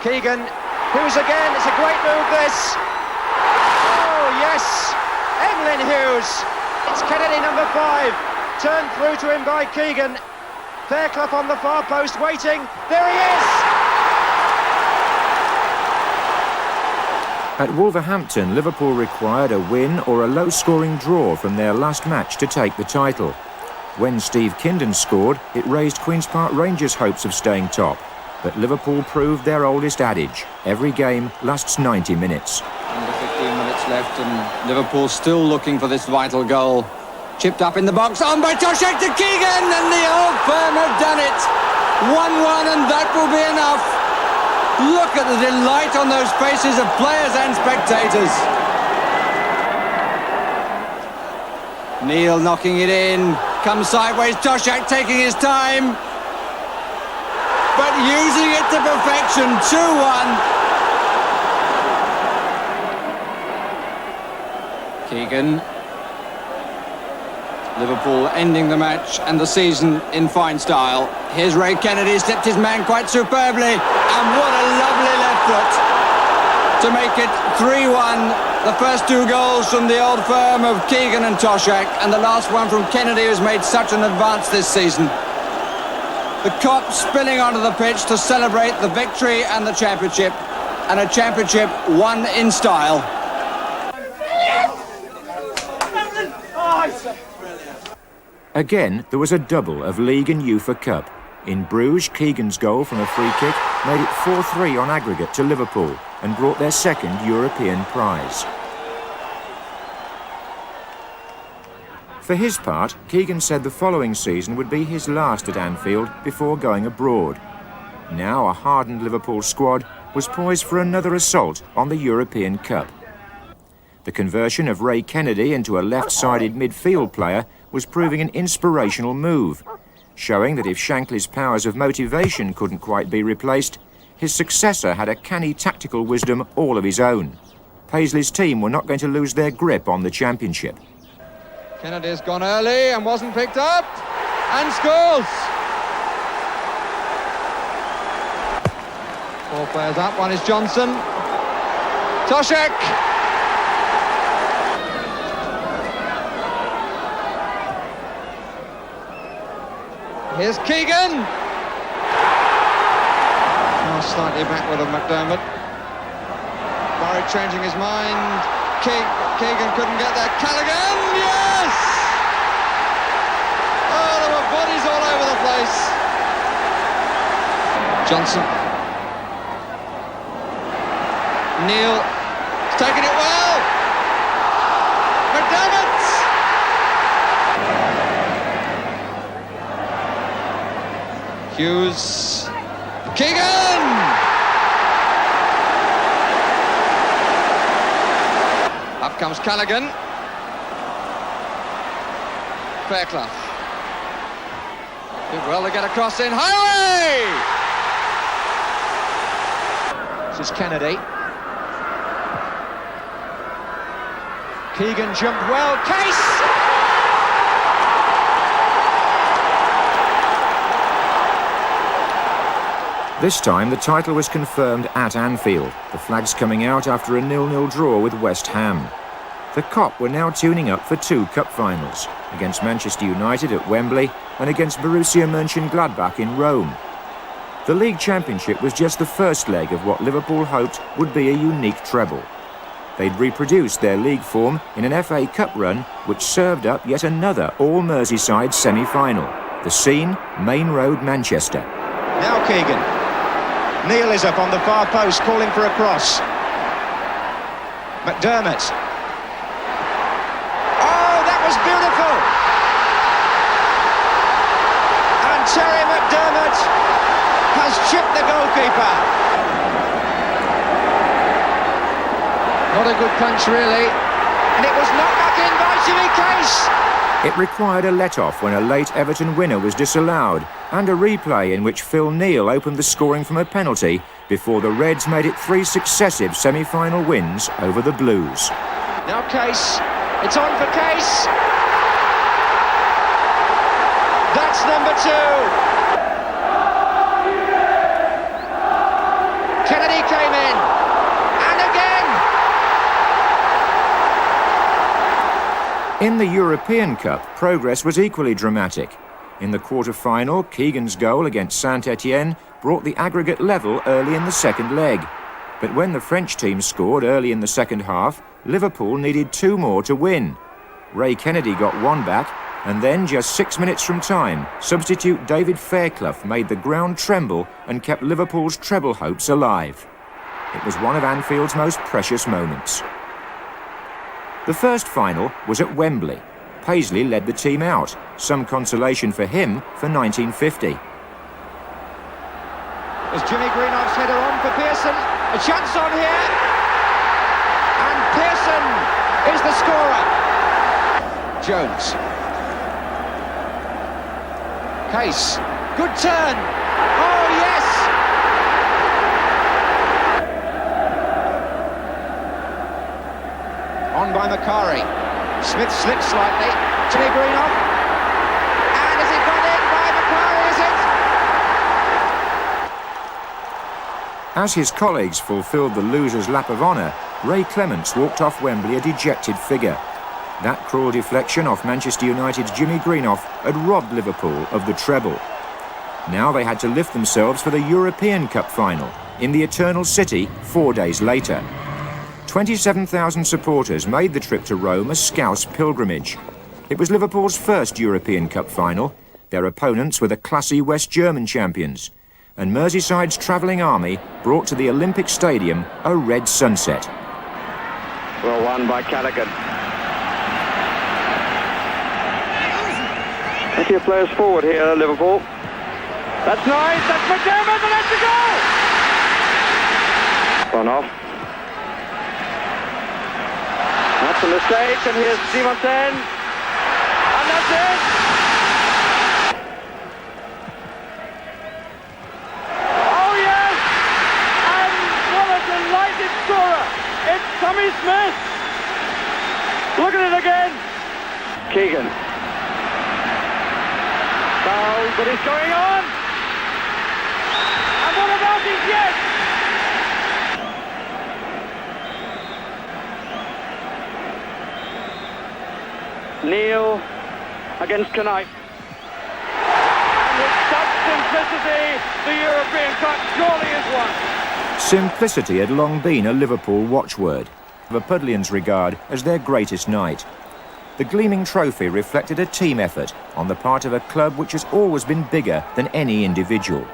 Keegan. Hughes again, it's a great move this. Oh yes, Emlyn Hughes. It's Kennedy number 5, turned through to him by Keegan. Fairclough on the far post waiting, there he is. At Wolverhampton, Liverpool required a win or a low-scoring draw from their last match to take the title. When Steve Kindon scored, it raised Queen's Park Rangers' hopes of staying top. But Liverpool proved their oldest adage, every game lasts 90 minutes. Under 15 minutes left and Liverpool still looking for this vital goal. Chipped up in the box, on by Toshak to Keegan, and the old firm have done it. 1-1, and that will be enough. Look at the delight on those faces of players and spectators. Neil knocking it in, comes sideways, Toshak taking his time, but using it to perfection. 2-1. Keegan. Liverpool ending the match and the season in fine style. Here's Ray Kennedy, stepped his man quite superbly, and what a lovely left foot to make it 3-1. The first 2 goals from the old firm of Keegan and Toshak, and the last one from Kennedy, who's made such an advance this season. The Kop spilling onto the pitch to celebrate the victory and the championship, and a championship won in style. Again, there was a double of League and UEFA Cup. In Bruges, Keegan's goal from a free kick made it 4-3 on aggregate to Liverpool and brought their second European prize. For his part, Keegan said the following season would be his last at Anfield before going abroad. Now a hardened Liverpool squad was poised for another assault on the European Cup. The conversion of Ray Kennedy into a left-sided midfield player was proving an inspirational move, showing that if Shankly's powers of motivation couldn't quite be replaced, his successor had a canny tactical wisdom all of his own. Paisley's team were not going to lose their grip on the championship. Kennedy's gone early and wasn't picked up, and scores! 4 players up, one is Johnson. Toshak! Here's Keegan! Oh, slightly backward of McDermott. Murray changing his mind. Keegan couldn't get there. Callaghan, yes! Oh, there were bodies all over the place. Johnson. Neil has taken it well. McDermott! Hughes. Keegan! Up comes Callaghan. Fairclough. Did well to get across in. Highway! This is Kennedy. Keegan jumped well. Case! This time the title was confirmed at Anfield, the flags coming out after a 0-0 draw with West Ham. The Kop were now tuning up for 2 cup finals, against Manchester United at Wembley and against Borussia Mönchengladbach in Rome. The League Championship was just the first leg of what Liverpool hoped would be a unique treble. they'd reproduced their league form in an FA Cup run which served up yet another all-Merseyside semi-final. The scene, Main Road, Manchester. Now Keegan. Neil is up on the far post, calling for a cross. McDermott. Oh, that was beautiful! And Terry McDermott has chipped the goalkeeper. Not a good punch, really. And it was knocked back in by Jimmy Case. It required a let-off when a late Everton winner was disallowed, and a replay in which Phil Neal opened the scoring from a penalty before the Reds made it 3 successive semi-final wins over the Blues. Now Case. It's on for Case. That's number 2. Kennedy came in. And again. In the European Cup, progress was equally dramatic. In the quarter-final, Keegan's goal against Saint-Etienne brought the aggregate level early in the second leg. But when the French team scored early in the second half, Liverpool needed 2 more to win. Ray Kennedy got 1 back, and then just 6 minutes from time, substitute David Fairclough made the ground tremble and kept Liverpool's treble hopes alive. It was one of Anfield's most precious moments. The first final was at Wembley. Paisley led the team out, some consolation for him for 1950. As Jimmy Greenoff's header on for Pearson, a chance on here, and Pearson is the scorer. Jones. Case, good turn. Oh yes! On by Macari. Smith slips slightly. Jimmy Greenoff. And has it gone in by Macari, is it? As his colleagues fulfilled the losers' lap of honour, Ray Clements walked off Wembley a dejected figure. That cruel deflection off Manchester United's Jimmy Greenoff had robbed Liverpool of the treble. Now they had to lift themselves for the European Cup final in the Eternal City 4 days later. 27,000 supporters made the trip to Rome a Scouse pilgrimage. It was Liverpool's first European Cup final. Their opponents were the classy West German champions. And Merseyside's travelling army brought to the Olympic Stadium a red sunset. Well won by Callaghan. Plenty of players forward here, Liverpool. That's nice, that's McDermott, and that's a goal! Gone off. That's a mistake, and here's Simonsen. And that's it! Oh yes! And what a delighted scorer! It's Tommy Smith! Look at it again! Keegan. Foul, but it's going on! And what about it? Yes! Neil against Knight. And with such simplicity, the European Cup surely is won. Simplicity had long been a Liverpool watchword, the Pudlians regard as their greatest night. The gleaming trophy reflected a team effort on the part of a club which has always been bigger than any individual.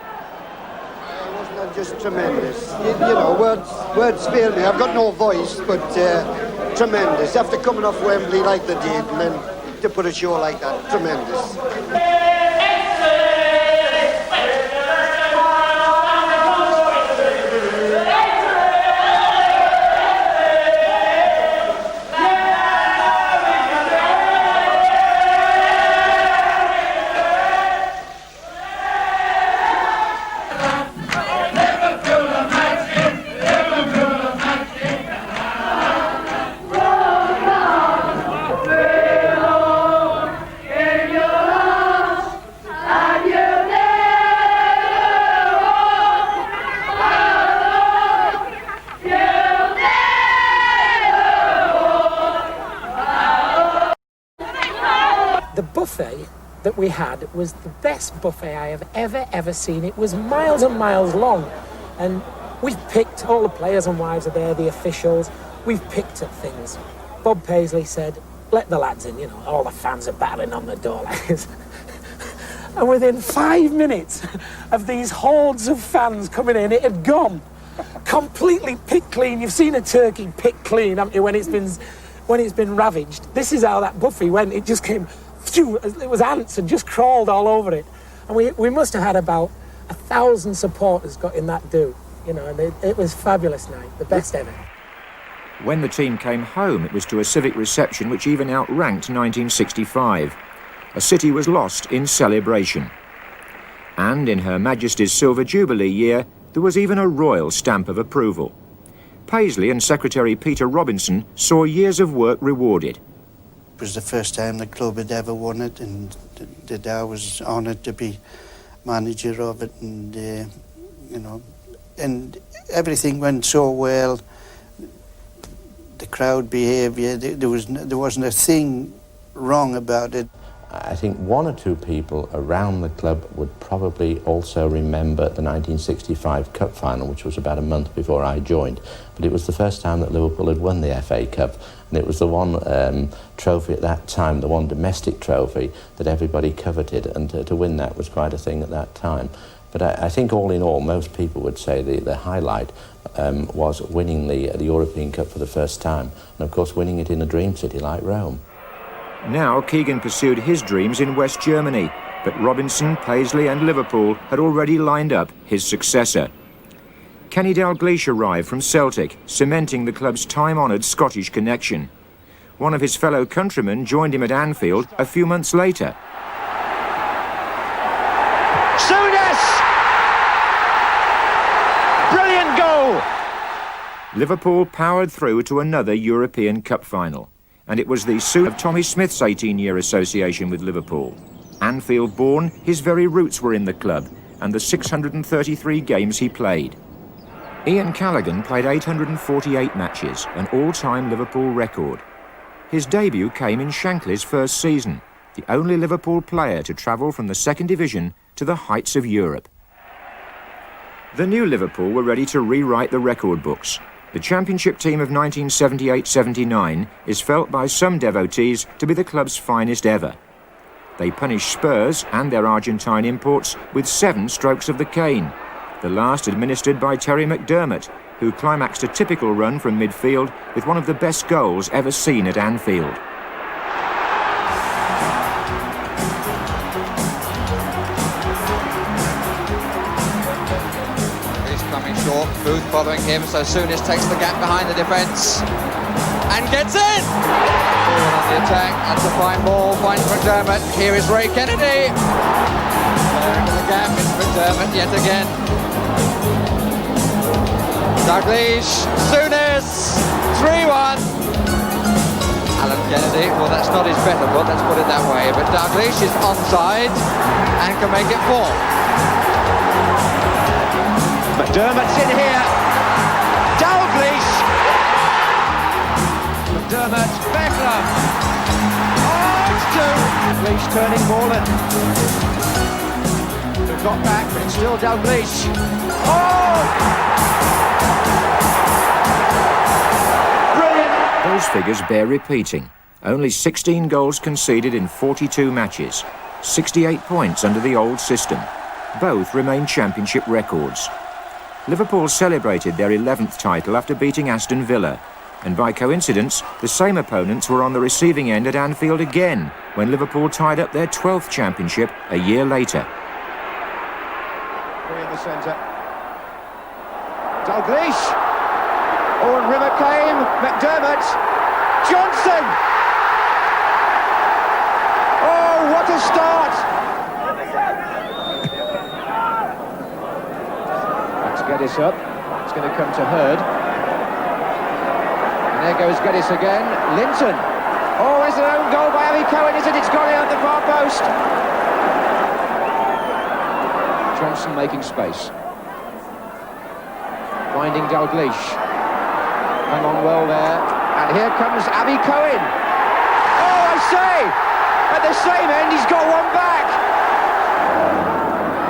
Wasn't that just tremendous? You know, words fail me. I've got no voice, but tremendous. After coming off Wembley like they did, and then to put a show like that, tremendous. The buffet that we had was the best buffet I have ever seen. It was miles and miles long, and we've picked, all the players and wives are there, the officials, we've picked up things. Bob Paisley said, let the lads in, all the fans are battling on the door like this. And within 5 minutes of these hordes of fans coming in, it had gone. Completely picked clean. You've seen a turkey picked clean, haven't you, when it's been ravaged. This is how that buffet went. It just came, it was ants and just crawled all over it. And we must have had about 1,000 supporters got in that do, and it was a fabulous night, the best ever. When the team came home, it was to a civic reception which even outranked 1965. A city was lost in celebration. And in Her Majesty's Silver Jubilee year, there was even a royal stamp of approval. Paisley and Secretary Peter Robinson saw years of work rewarded. It was the first time the club had ever won it, and the Dad was honoured to be manager of it, and and everything went so well. The crowd behaviour, there wasn't a thing wrong about it. I think one or two people around the club would probably also remember the 1965 Cup final, which was about a month before I joined. But it was the first time that Liverpool had won the FA Cup, and it was the one trophy at that time, the one domestic trophy that everybody coveted, and to win that was quite a thing at that time. But I think all in all, most people would say the highlight was winning the European Cup for the first time, and of course winning it in a dream city like Rome. Now Keegan pursued his dreams in West Germany, but Robinson, Paisley and Liverpool had already lined up his successor. Kenny Dalglish arrived from Celtic, cementing the club's time-honoured Scottish connection. One of his fellow countrymen joined him at Anfield a few months later. Souness! Brilliant goal! Liverpool powered through to another European Cup final. And it was the suit of Tommy Smith's 18-year association with Liverpool. Anfield-born, his very roots were in the club, and the 633 games he played. Ian Callaghan played 848 matches, an all-time Liverpool record. His debut came in Shankly's first season, the only Liverpool player to travel from the second division to the heights of Europe. The new Liverpool were ready to rewrite the record books. The championship team of 1978-79 is felt by some devotees to be the club's finest ever. They punished Spurs and their Argentine imports with 7 strokes of the cane, the last administered by Terry McDermott, who climaxed a typical run from midfield with one of the best goals ever seen at Anfield. Short, Booth following him, so Souness takes the gap behind the defence and gets in! Forward on the attack, that's a fine ball, finds McDermott. Here is Ray Kennedy. There into the gap, it's McDermott yet again. Dalglish, Souness, 3-1. Alan Kennedy, well that's not his better foot, let's put it that way, but Dalglish is onside and can make it 4. McDermott's in here. Dalglish. McDermott. Beckler. Oh, it's 2. Dalglish turning Morland. They've got back, but it's still Dalglish. Oh! Brilliant. Those figures bear repeating. Only 16 goals conceded in 42 matches. 68 points under the old system. Both remain championship records. Liverpool celebrated their 11th title after beating Aston Villa, and by coincidence, the same opponents were on the receiving end at Anfield again when Liverpool tied up their 12th championship a year later. Three in the centre. Dalglish. Oh, and Rimmer came. McDermott. Johnson. Oh, what a start. Geddes up, it's going to come to Hurd, and there goes Geddes again. Linton, oh, is it an own goal by Abby Cohen, is it? It's gone in at the far post. Johnson making space, finding Dalglish, hung on well there, and here comes Abby Cohen. Oh, I say, at the same end he's got one back.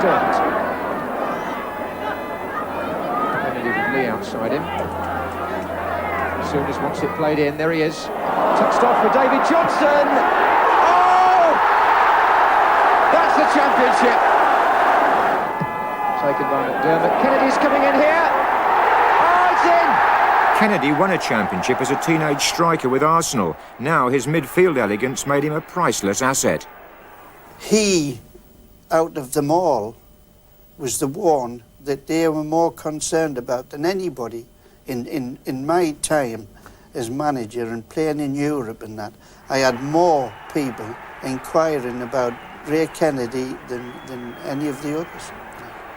Dirt. Outside him. Souness wants it played in. There he is. Touched off for David Johnson. Oh! That's the championship. Taken by McDermott. Kennedy's coming in here. Oh, it's in! Kennedy won a championship as a teenage striker with Arsenal. Now his midfield elegance made him a priceless asset. He, out of them all, was the one that they were more concerned about than anybody in my time as manager and playing in Europe and that. I had more people inquiring about Ray Kennedy than any of the others.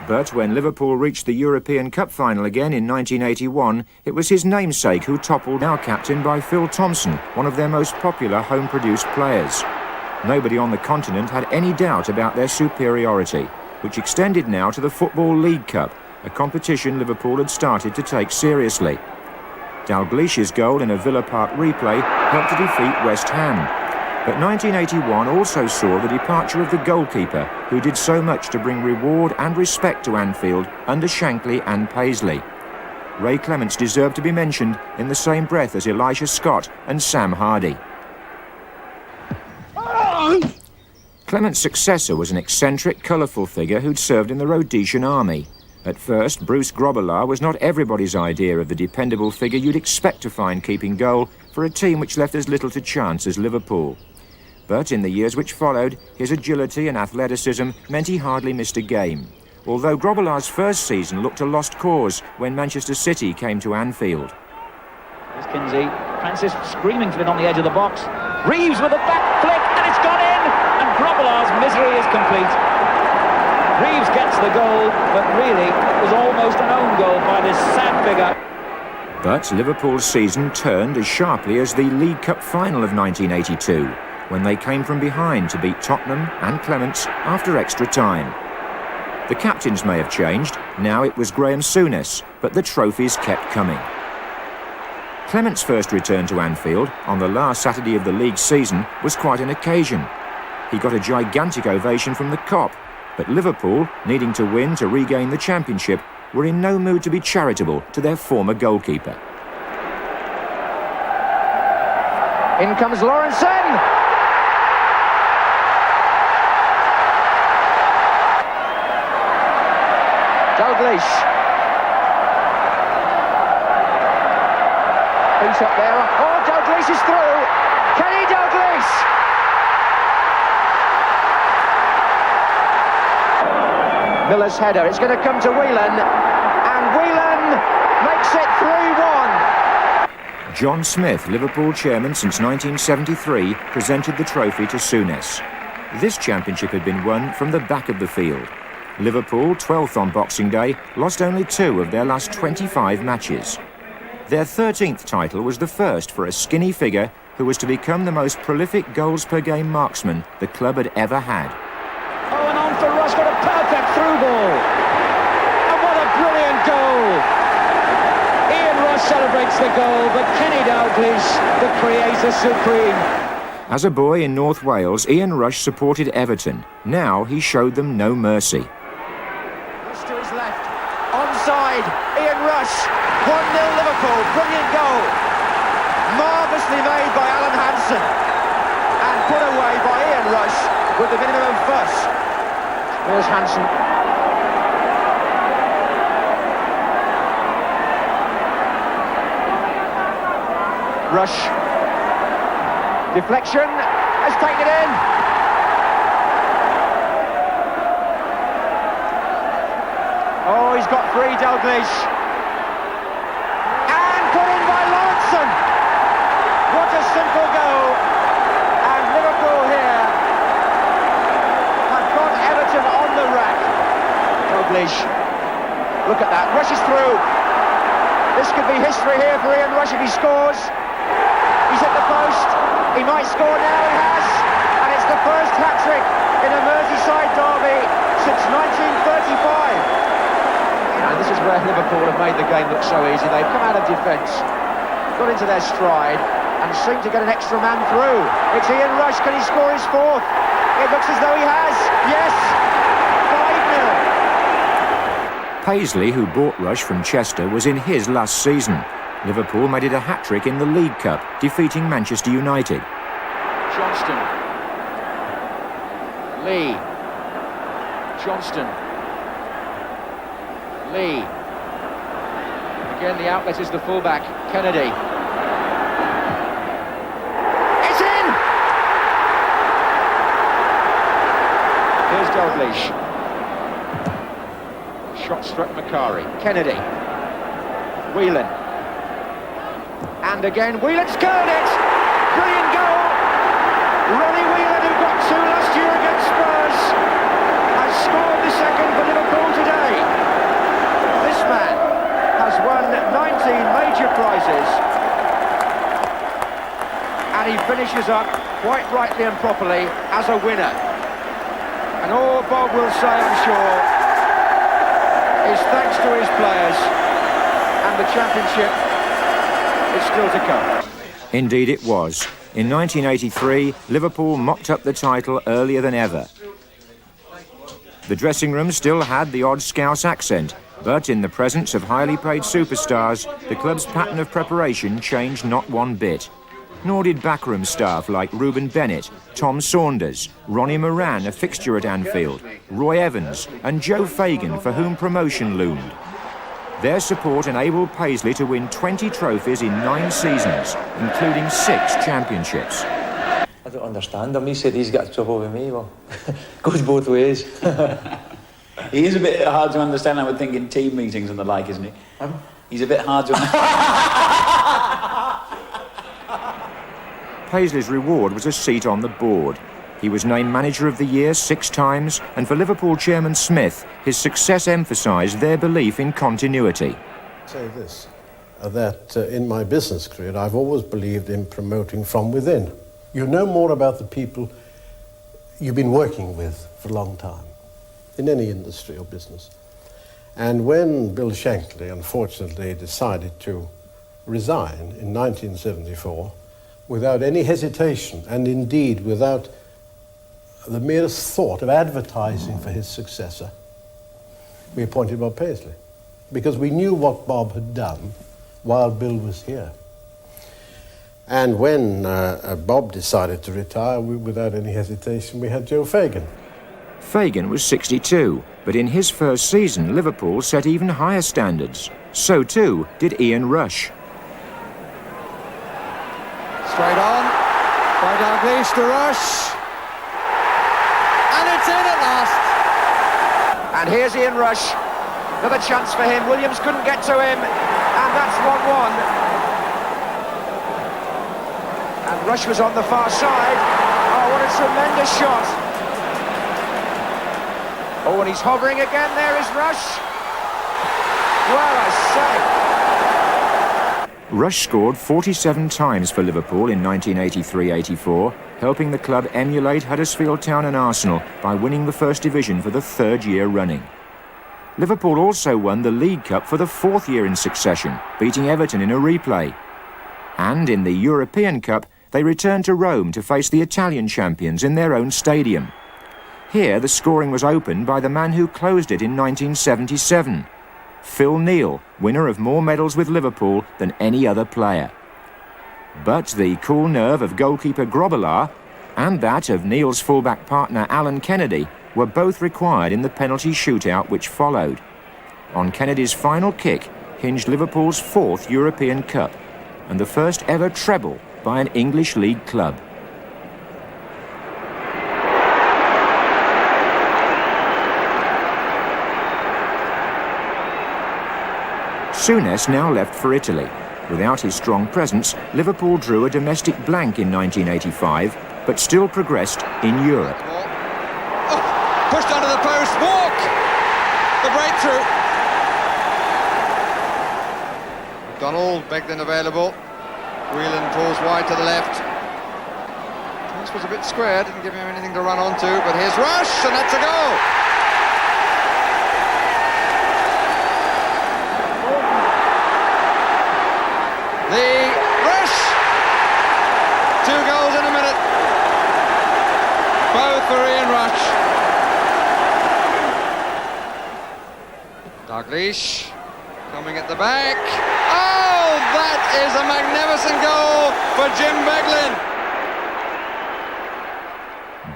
But when Liverpool reached the European Cup final again in 1981, it was his namesake who toppled our captain by Phil Thompson, one of their most popular home-produced players. Nobody on the continent had any doubt about their superiority, which extended now to the Football League Cup, a competition Liverpool had started to take seriously. Dalglish's goal in a Villa Park replay helped to defeat West Ham. But 1981 also saw the departure of the goalkeeper, who did so much to bring reward and respect to Anfield under Shankly and Paisley. Ray Clements deserved to be mentioned in the same breath as Elisha Scott and Sam Hardy. Clement's successor was an eccentric, colourful figure who'd served in the Rhodesian army. At first, Bruce Grobbelaar was not everybody's idea of the dependable figure you'd expect to find keeping goal for a team which left as little to chance as Liverpool. But in the years which followed, his agility and athleticism meant he hardly missed a game. Although Grobbelaar's first season looked a lost cause when Manchester City came to Anfield. Here's Kinsey. Francis screaming for it on the edge of the box. Reeves with a back flick, and it's gone in! And Grobbelaar's misery is complete. Reeves gets the goal, but really it was almost an own goal by this sad figure. But Liverpool's season turned as sharply as the League Cup final of 1982, when they came from behind to beat Tottenham and Clements after extra time. The captains may have changed, now it was Graham Souness, but the trophies kept coming. Clements' first return to Anfield on the last Saturday of the league season was quite an occasion. He got a gigantic ovation from the Kop, but Liverpool, needing to win to regain the championship, were in no mood to be charitable to their former goalkeeper. In comes Lawrenson! Dalglish. Who's up there? Oh, Dalglish is through! Kenny Dalglish! Miller's header, it's going to come to Whelan, and Whelan makes it 3-1. John Smith, Liverpool chairman since 1973, presented the trophy to Souness. This championship had been won from the back of the field. Liverpool, 12th on Boxing Day, lost only 2 of their last 25 matches. Their 13th title was the first for a skinny figure who was to become the most prolific goals-per-game marksman the club had ever had. Oh, and on for Rush, got a perfect through ball. And what a brilliant goal. Ian Rush celebrates the goal, but Kenny Dalglish, the creator supreme. As a boy in North Wales, Ian Rush supported Everton. Now he showed them no mercy. Rush to his left. Onside, Ian Rush. 1-0 Liverpool, brilliant goal. Marvellously made by Alan Hansen. And put away by Ian Rush with the minimum fuss. Here's Hansen. Rush. Deflection, has taken it in. Oh, he's got 3, Dalglish. And put in by Lawrenson. What a simple goal. And Liverpool here have got Everton on the rack. Dalglish, look at that, rushes through. This could be history here for Ian Rush if he scores. He's at the post. He might score now, he has. And it's the first hat-trick in a Merseyside derby since 1935. And this is where Liverpool have made the game look so easy. They've come out of defence, got into their stride, and seem to get an extra man through. It's Ian Rush, can he score his 4th? It looks as though he has, yes! 5-0. Paisley, who bought Rush from Chester, was in his last season. Liverpool made it a hat-trick in the League Cup, defeating Manchester United. Johnston. Lee. Johnston. Lee. Again, the outlet is the fullback, Kennedy. It's in! Here's Dalglish. Shot struck Macari. Kennedy. Whelan. And again, Whelan's curled it! Brilliant goal! Ronnie Whelan, who got two last year against Spurs, has scored the second for Liverpool today. This man has won 19 major prizes, and he finishes up, quite rightly and properly, as a winner. And all Bob will say, I'm sure, is thanks to his players, and the championship is still to come. Indeed it was. In 1983, Liverpool mopped up the title earlier than ever. The dressing room still had the odd Scouse accent, but in the presence of highly paid superstars, the club's pattern of preparation changed not one bit. Nor did backroom staff like Reuben Bennett, Tom Saunders, Ronnie Moran, a fixture at Anfield, Roy Evans and Joe Fagan, for whom promotion loomed. Their support enabled Paisley to win 20 trophies in 9 seasons, including 6 championships. I don't understand him. He said he's got trouble with me. Well, goes both ways. He is a bit hard to understand, I would think, in team meetings and the like, isn't he? He's a bit hard to understand. Paisley's reward was a seat on the board. He was named Manager of the Year 6 times, and for Liverpool chairman Smith, his success emphasised their belief in continuity. I'll say this, that in my business career, I've always believed in promoting from within. You know more about the people you've been working with for a long time, in any industry or business. And when Bill Shankly, unfortunately, decided to resign in 1974, without any hesitation, and indeed without the merest thought of advertising for his successor, we appointed Bob Paisley, because we knew what Bob had done while Bill was here. And when Bob decided to retire, without any hesitation, we had Joe Fagan. Fagan was 62, but in his first season, Liverpool set even higher standards. So too did Ian Rush. Straight on by Dalglish to Rush. And it's in at last. And here's Ian Rush. Another chance for him. Williams couldn't get to him. And that's 1-1. And Rush was on the far side. Oh, what a tremendous shot. Oh, and he's hovering again. There is Rush. Well, I say. Rush scored 47 times for Liverpool in 1983-84, helping the club emulate Huddersfield Town and Arsenal by winning the First Division for the 3rd year running. Liverpool also won the League Cup for the 4th year in succession, beating Everton in a replay. And in the European Cup, they returned to Rome to face the Italian champions in their own stadium. Here, the scoring was opened by the man who closed it in 1977. Phil Neal, winner of more medals with Liverpool than any other player. But the cool nerve of goalkeeper Grobbelaar and that of Neal's fullback partner Alan Kennedy were both required in the penalty shootout which followed. On Kennedy's final kick hinged Liverpool's 4th European Cup and the first ever treble by an English League club. Souness now left for Italy. Without his strong presence, Liverpool drew a domestic blank in 1985, but still progressed in Europe. Oh, pushed under the post, Walk! The breakthrough. Donald, Begden available. Whelan pulls wide to the left. This was a bit square, didn't give him anything to run onto, but here's Rush, and that's a goal! The Rush! 2 goals in a minute. Both for Ian Rush. Dalglish coming at the back. Oh, that is a magnificent goal for Jim Beglin.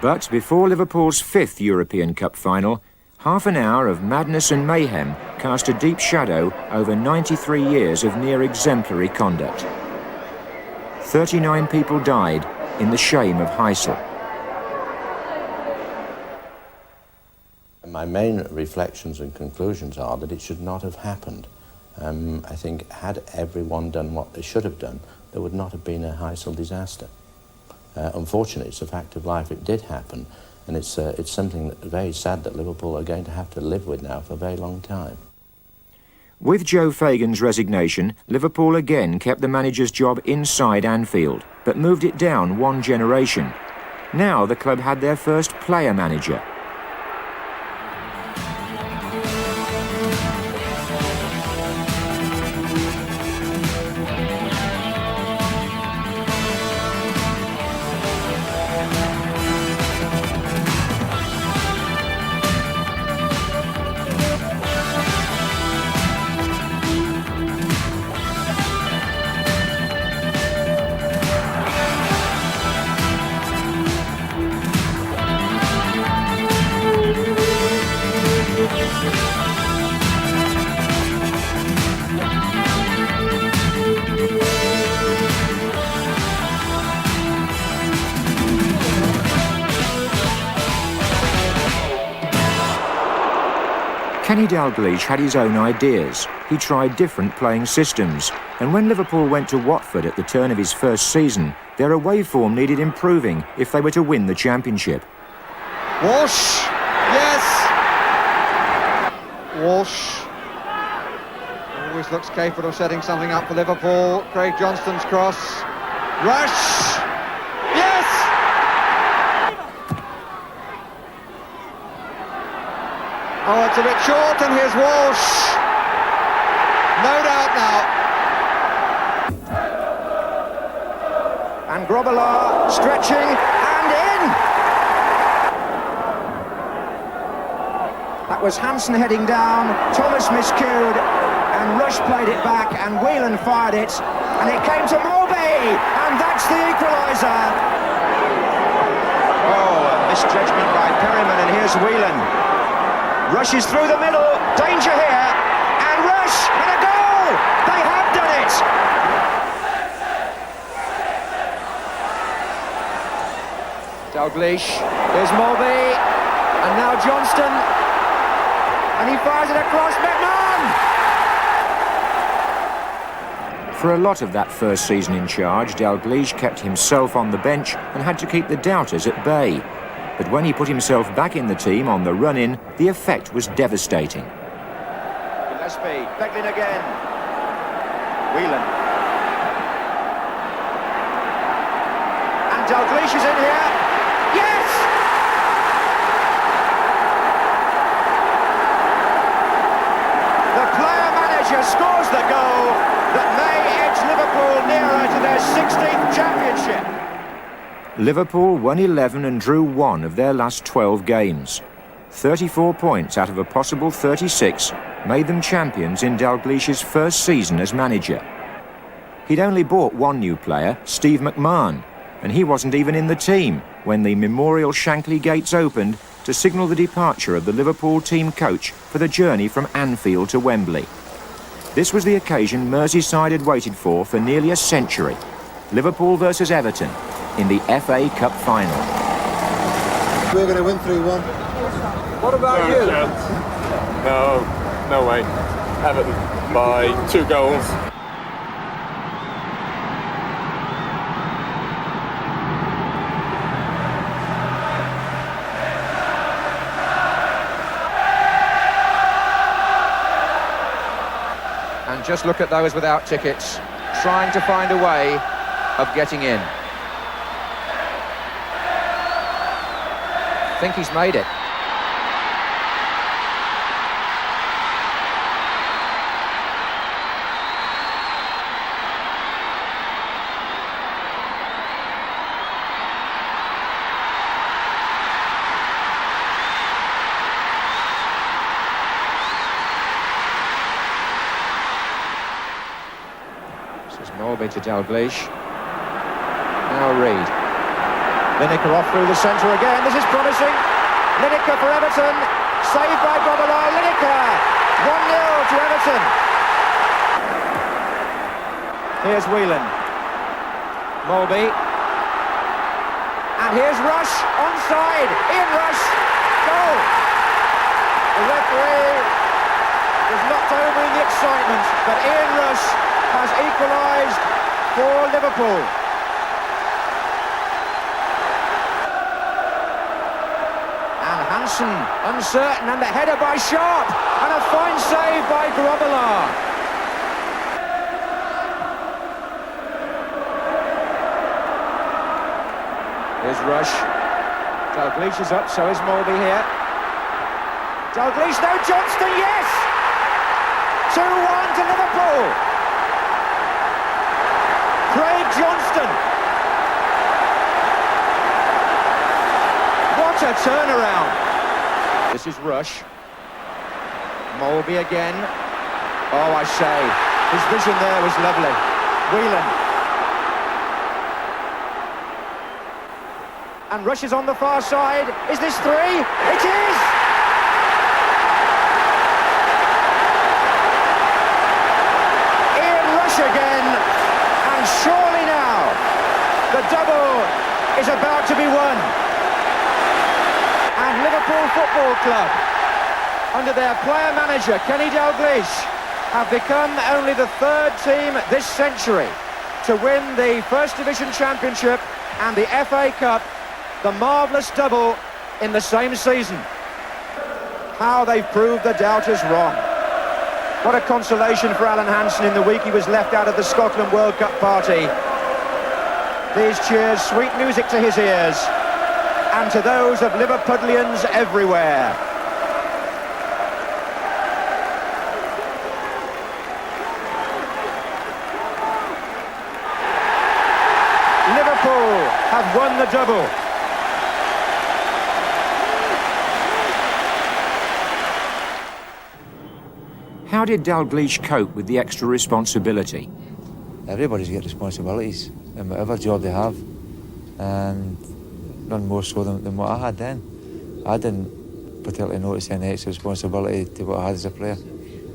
But before Liverpool's 5th European Cup final, half an hour of madness and mayhem cast a deep shadow over 93 years of near-exemplary conduct. 39 people died in the shame of Heysel. My main reflections and conclusions are that it should not have happened. I think had everyone done what they should have done, there would not have been a Heysel disaster. Unfortunately, it's a fact of life, it did happen, and it's something that very sad that Liverpool are going to have to live with now for a very long time. With Joe Fagan's resignation, Liverpool again kept the manager's job inside Anfield, but moved it down one generation. Now the club had their first player manager. Kenny Dalglish had his own ideas. He tried different playing systems, and when Liverpool went to Watford at the turn of his first season, their away form needed improving if they were to win the championship. Walsh, yes! Walsh always looks capable of setting something up for Liverpool. Craig Johnston's cross. Rush! Yes! Oh, it's a bit short, and here's Walsh. No doubt now. And Grobbelaar stretching and in. That was Hansen heading down, Thomas miscued, and Rush played it back, and Whelan fired it, and it came to Mulby, and that's the equaliser. Oh, a misjudgment by Perryman, and here's Whelan. Rush is through the middle, danger here, and Rush, and a goal! They have done it! Dalglish, here's Mulby, and now Johnston, and he fires it across McMahon! For a lot of that first season in charge, Dalglish kept himself on the bench and had to keep the doubters at bay. But when he put himself back in the team on the run-in, the effect was devastating. Gillespie, Beglin again. Whelan. And Dalglish is in here. Yes! The player-manager scores the goal that may edge Liverpool nearer to their 16th championship. Liverpool won 11 and drew 1 of their last 12 games. 34 points out of a possible 36 made them champions in Dalglish's first season as manager. He'd only bought one new player, Steve McMahon, and he wasn't even in the team when the Memorial Shankly gates opened to signal the departure of the Liverpool team coach for the journey from Anfield to Wembley. This was the occasion Merseyside had waited for nearly a century. Liverpool versus Everton in the FA Cup final. We're going to win 3-1. What about you? No way. Everton by 2 goals. And just look at those without tickets, trying to find a way of getting in. I think he's made it. Molby to Dalglish. Now Reid. Lineker off through the centre again. This is promising. Lineker for Everton. Saved by Grobbelaar. Lineker. 1-0 to Everton. Here's Whelan. Molby. And here's Rush. Onside. Ian Rush. Goal. The referee was knocked over in the excitement, but Ian Rush has equalised for Liverpool. And Hansen, uncertain, and the header by Sharp, and a fine save by Grobbelaar. Here's Rush. Dalglish is up, so is Molby here. Dalglish, no, Johnston, yes! 2-1 to Liverpool. Craig Johnston. What a turnaround. This is Rush. Molby again. Oh, I say, his vision there was lovely. Whelan. And Rush is on the far side. Is this 3? It is! Ian Rush again, and surely now the double is about to be won. And Liverpool Football Club, under their player manager Kenny Dalglish, have become only the 3rd team this century to win the First Division Championship and the FA Cup. The marvellous double in the same season. How they've proved the doubters wrong. What a consolation for Alan Hansen in the week he was left out of the Scotland World Cup party. These cheers, sweet music to his ears, and to those of Liverpudlians everywhere. Liverpool have won the double. How did Dalglish cope with the extra responsibility? Everybody's got responsibilities in whatever job they have, and none more so than what I had then. I didn't particularly notice any extra responsibility to what I had as a player,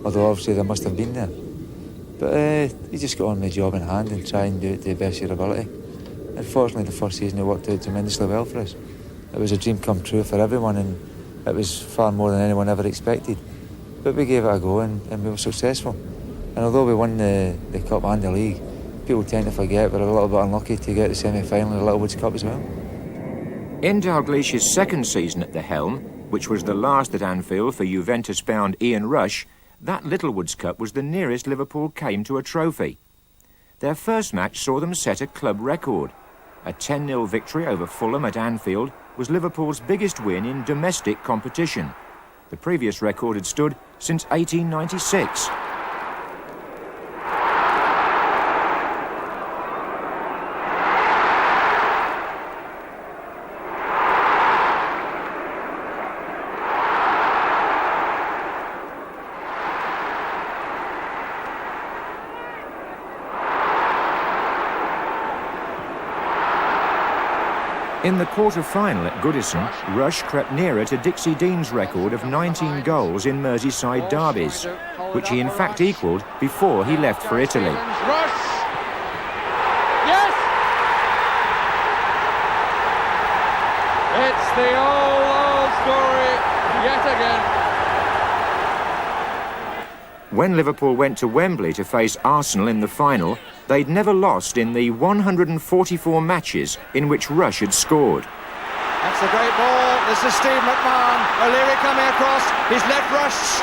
although obviously there must have been there. But you just got on with the job in hand and try and do it to the best of your ability. Unfortunately, the first season it worked out tremendously well for us. It was a dream come true for everyone, and it was far more than anyone ever expected. But we gave it a go and we were successful. And although we won the Cup and the League, people tend to forget we're a little bit unlucky to get the semi-final of the Littlewoods Cup as well. In Dalglish's second season at the helm, which was the last at Anfield for Juventus-bound Ian Rush, that Littlewoods Cup was the nearest Liverpool came to a trophy. Their first match saw them set a club record. A 10-0 victory over Fulham at Anfield was Liverpool's biggest win in domestic competition. The previous record had stood since 1896. In the quarter-final at Goodison, Rush crept nearer to Dixie Dean's record of 19 goals in Merseyside derbies, which he in fact equalled before he left for Italy. Rush! Yes! It's the old story yet again. When Liverpool went to Wembley to face Arsenal in the final, they'd never lost in the 144 matches in which Rush had scored. That's a great ball. This is Steve McMahon. O'Leary coming across. He's left Rush.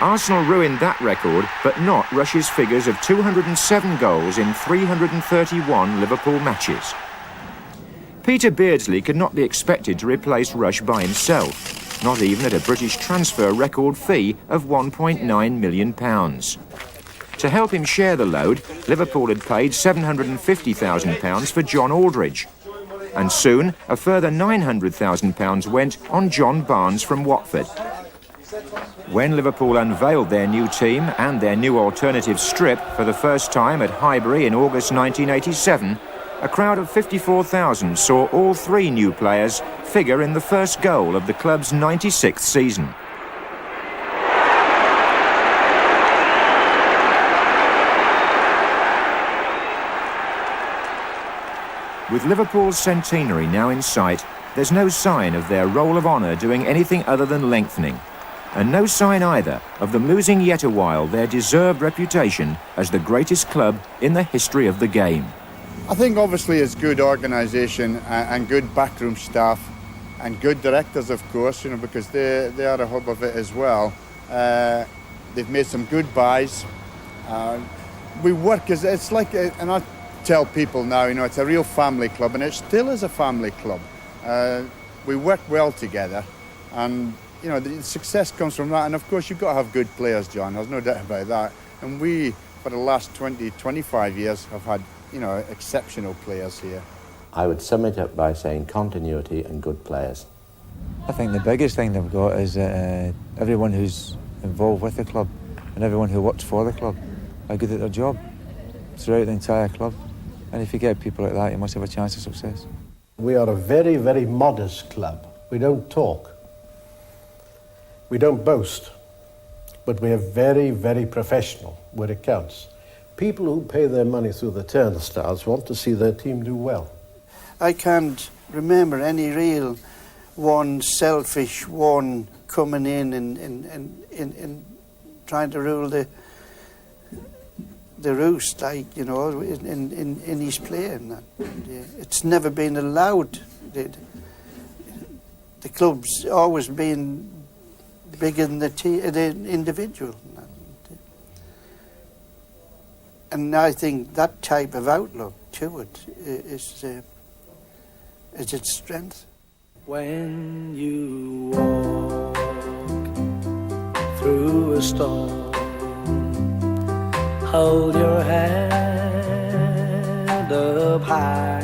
Arsenal ruined that record, but not Rush's figures of 207 goals in 331 Liverpool matches. Peter Beardsley could not be expected to replace Rush by himself, not even at a British transfer record fee of £1.9 million. To help him share the load, Liverpool had paid £750,000 for John Aldridge. And soon, a further £900,000 went on John Barnes from Watford. When Liverpool unveiled their new team and their new alternative strip for the first time at Highbury in August 1987, a crowd of 54,000 saw all three new players figure in the first goal of the club's 96th season. With Liverpool's centenary now in sight, there's no sign of their roll of honour doing anything other than lengthening. And no sign either of them losing yet a while their deserved reputation as the greatest club in the history of the game. I think obviously it's good organisation and good backroom staff and good directors, of course, because they are a hub of it as well. They've made some good buys. We work as, it's like, and I tell people now, it's a real family club, and it still is a family club. We work well together, and the success comes from that. And of course, you've got to have good players, John. There's no doubt about that. And we, for the last 20, 25 years, have had, exceptional players here. I would sum it up by saying continuity and good players. I think the biggest thing they've got is everyone who's involved with the club and everyone who works for the club are good at their job throughout the entire club. And if you get people like that, you must have a chance of success. We are a very, very modest club. We don't talk. We don't boast. But we are very, very professional where it counts. People who pay their money through the turnstiles want to see their team do well. I can't remember any real one selfish one coming in and trying to rule the roost, like, in his play. And it's never been allowed. The club's always been bigger than the individual. And I think that type of outlook to it is its strength. When you walk through a storm, hold your head up high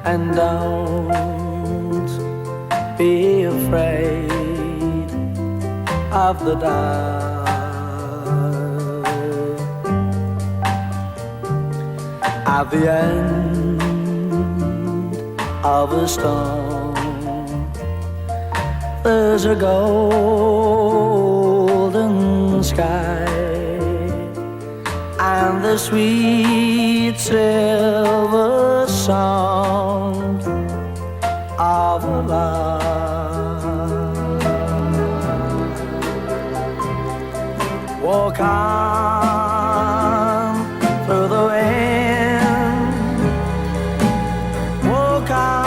and don't be afraid of the dark. At the end of a storm, there's a golden sky and the sweet silver sound of a lark. Walk on through the wind, walk on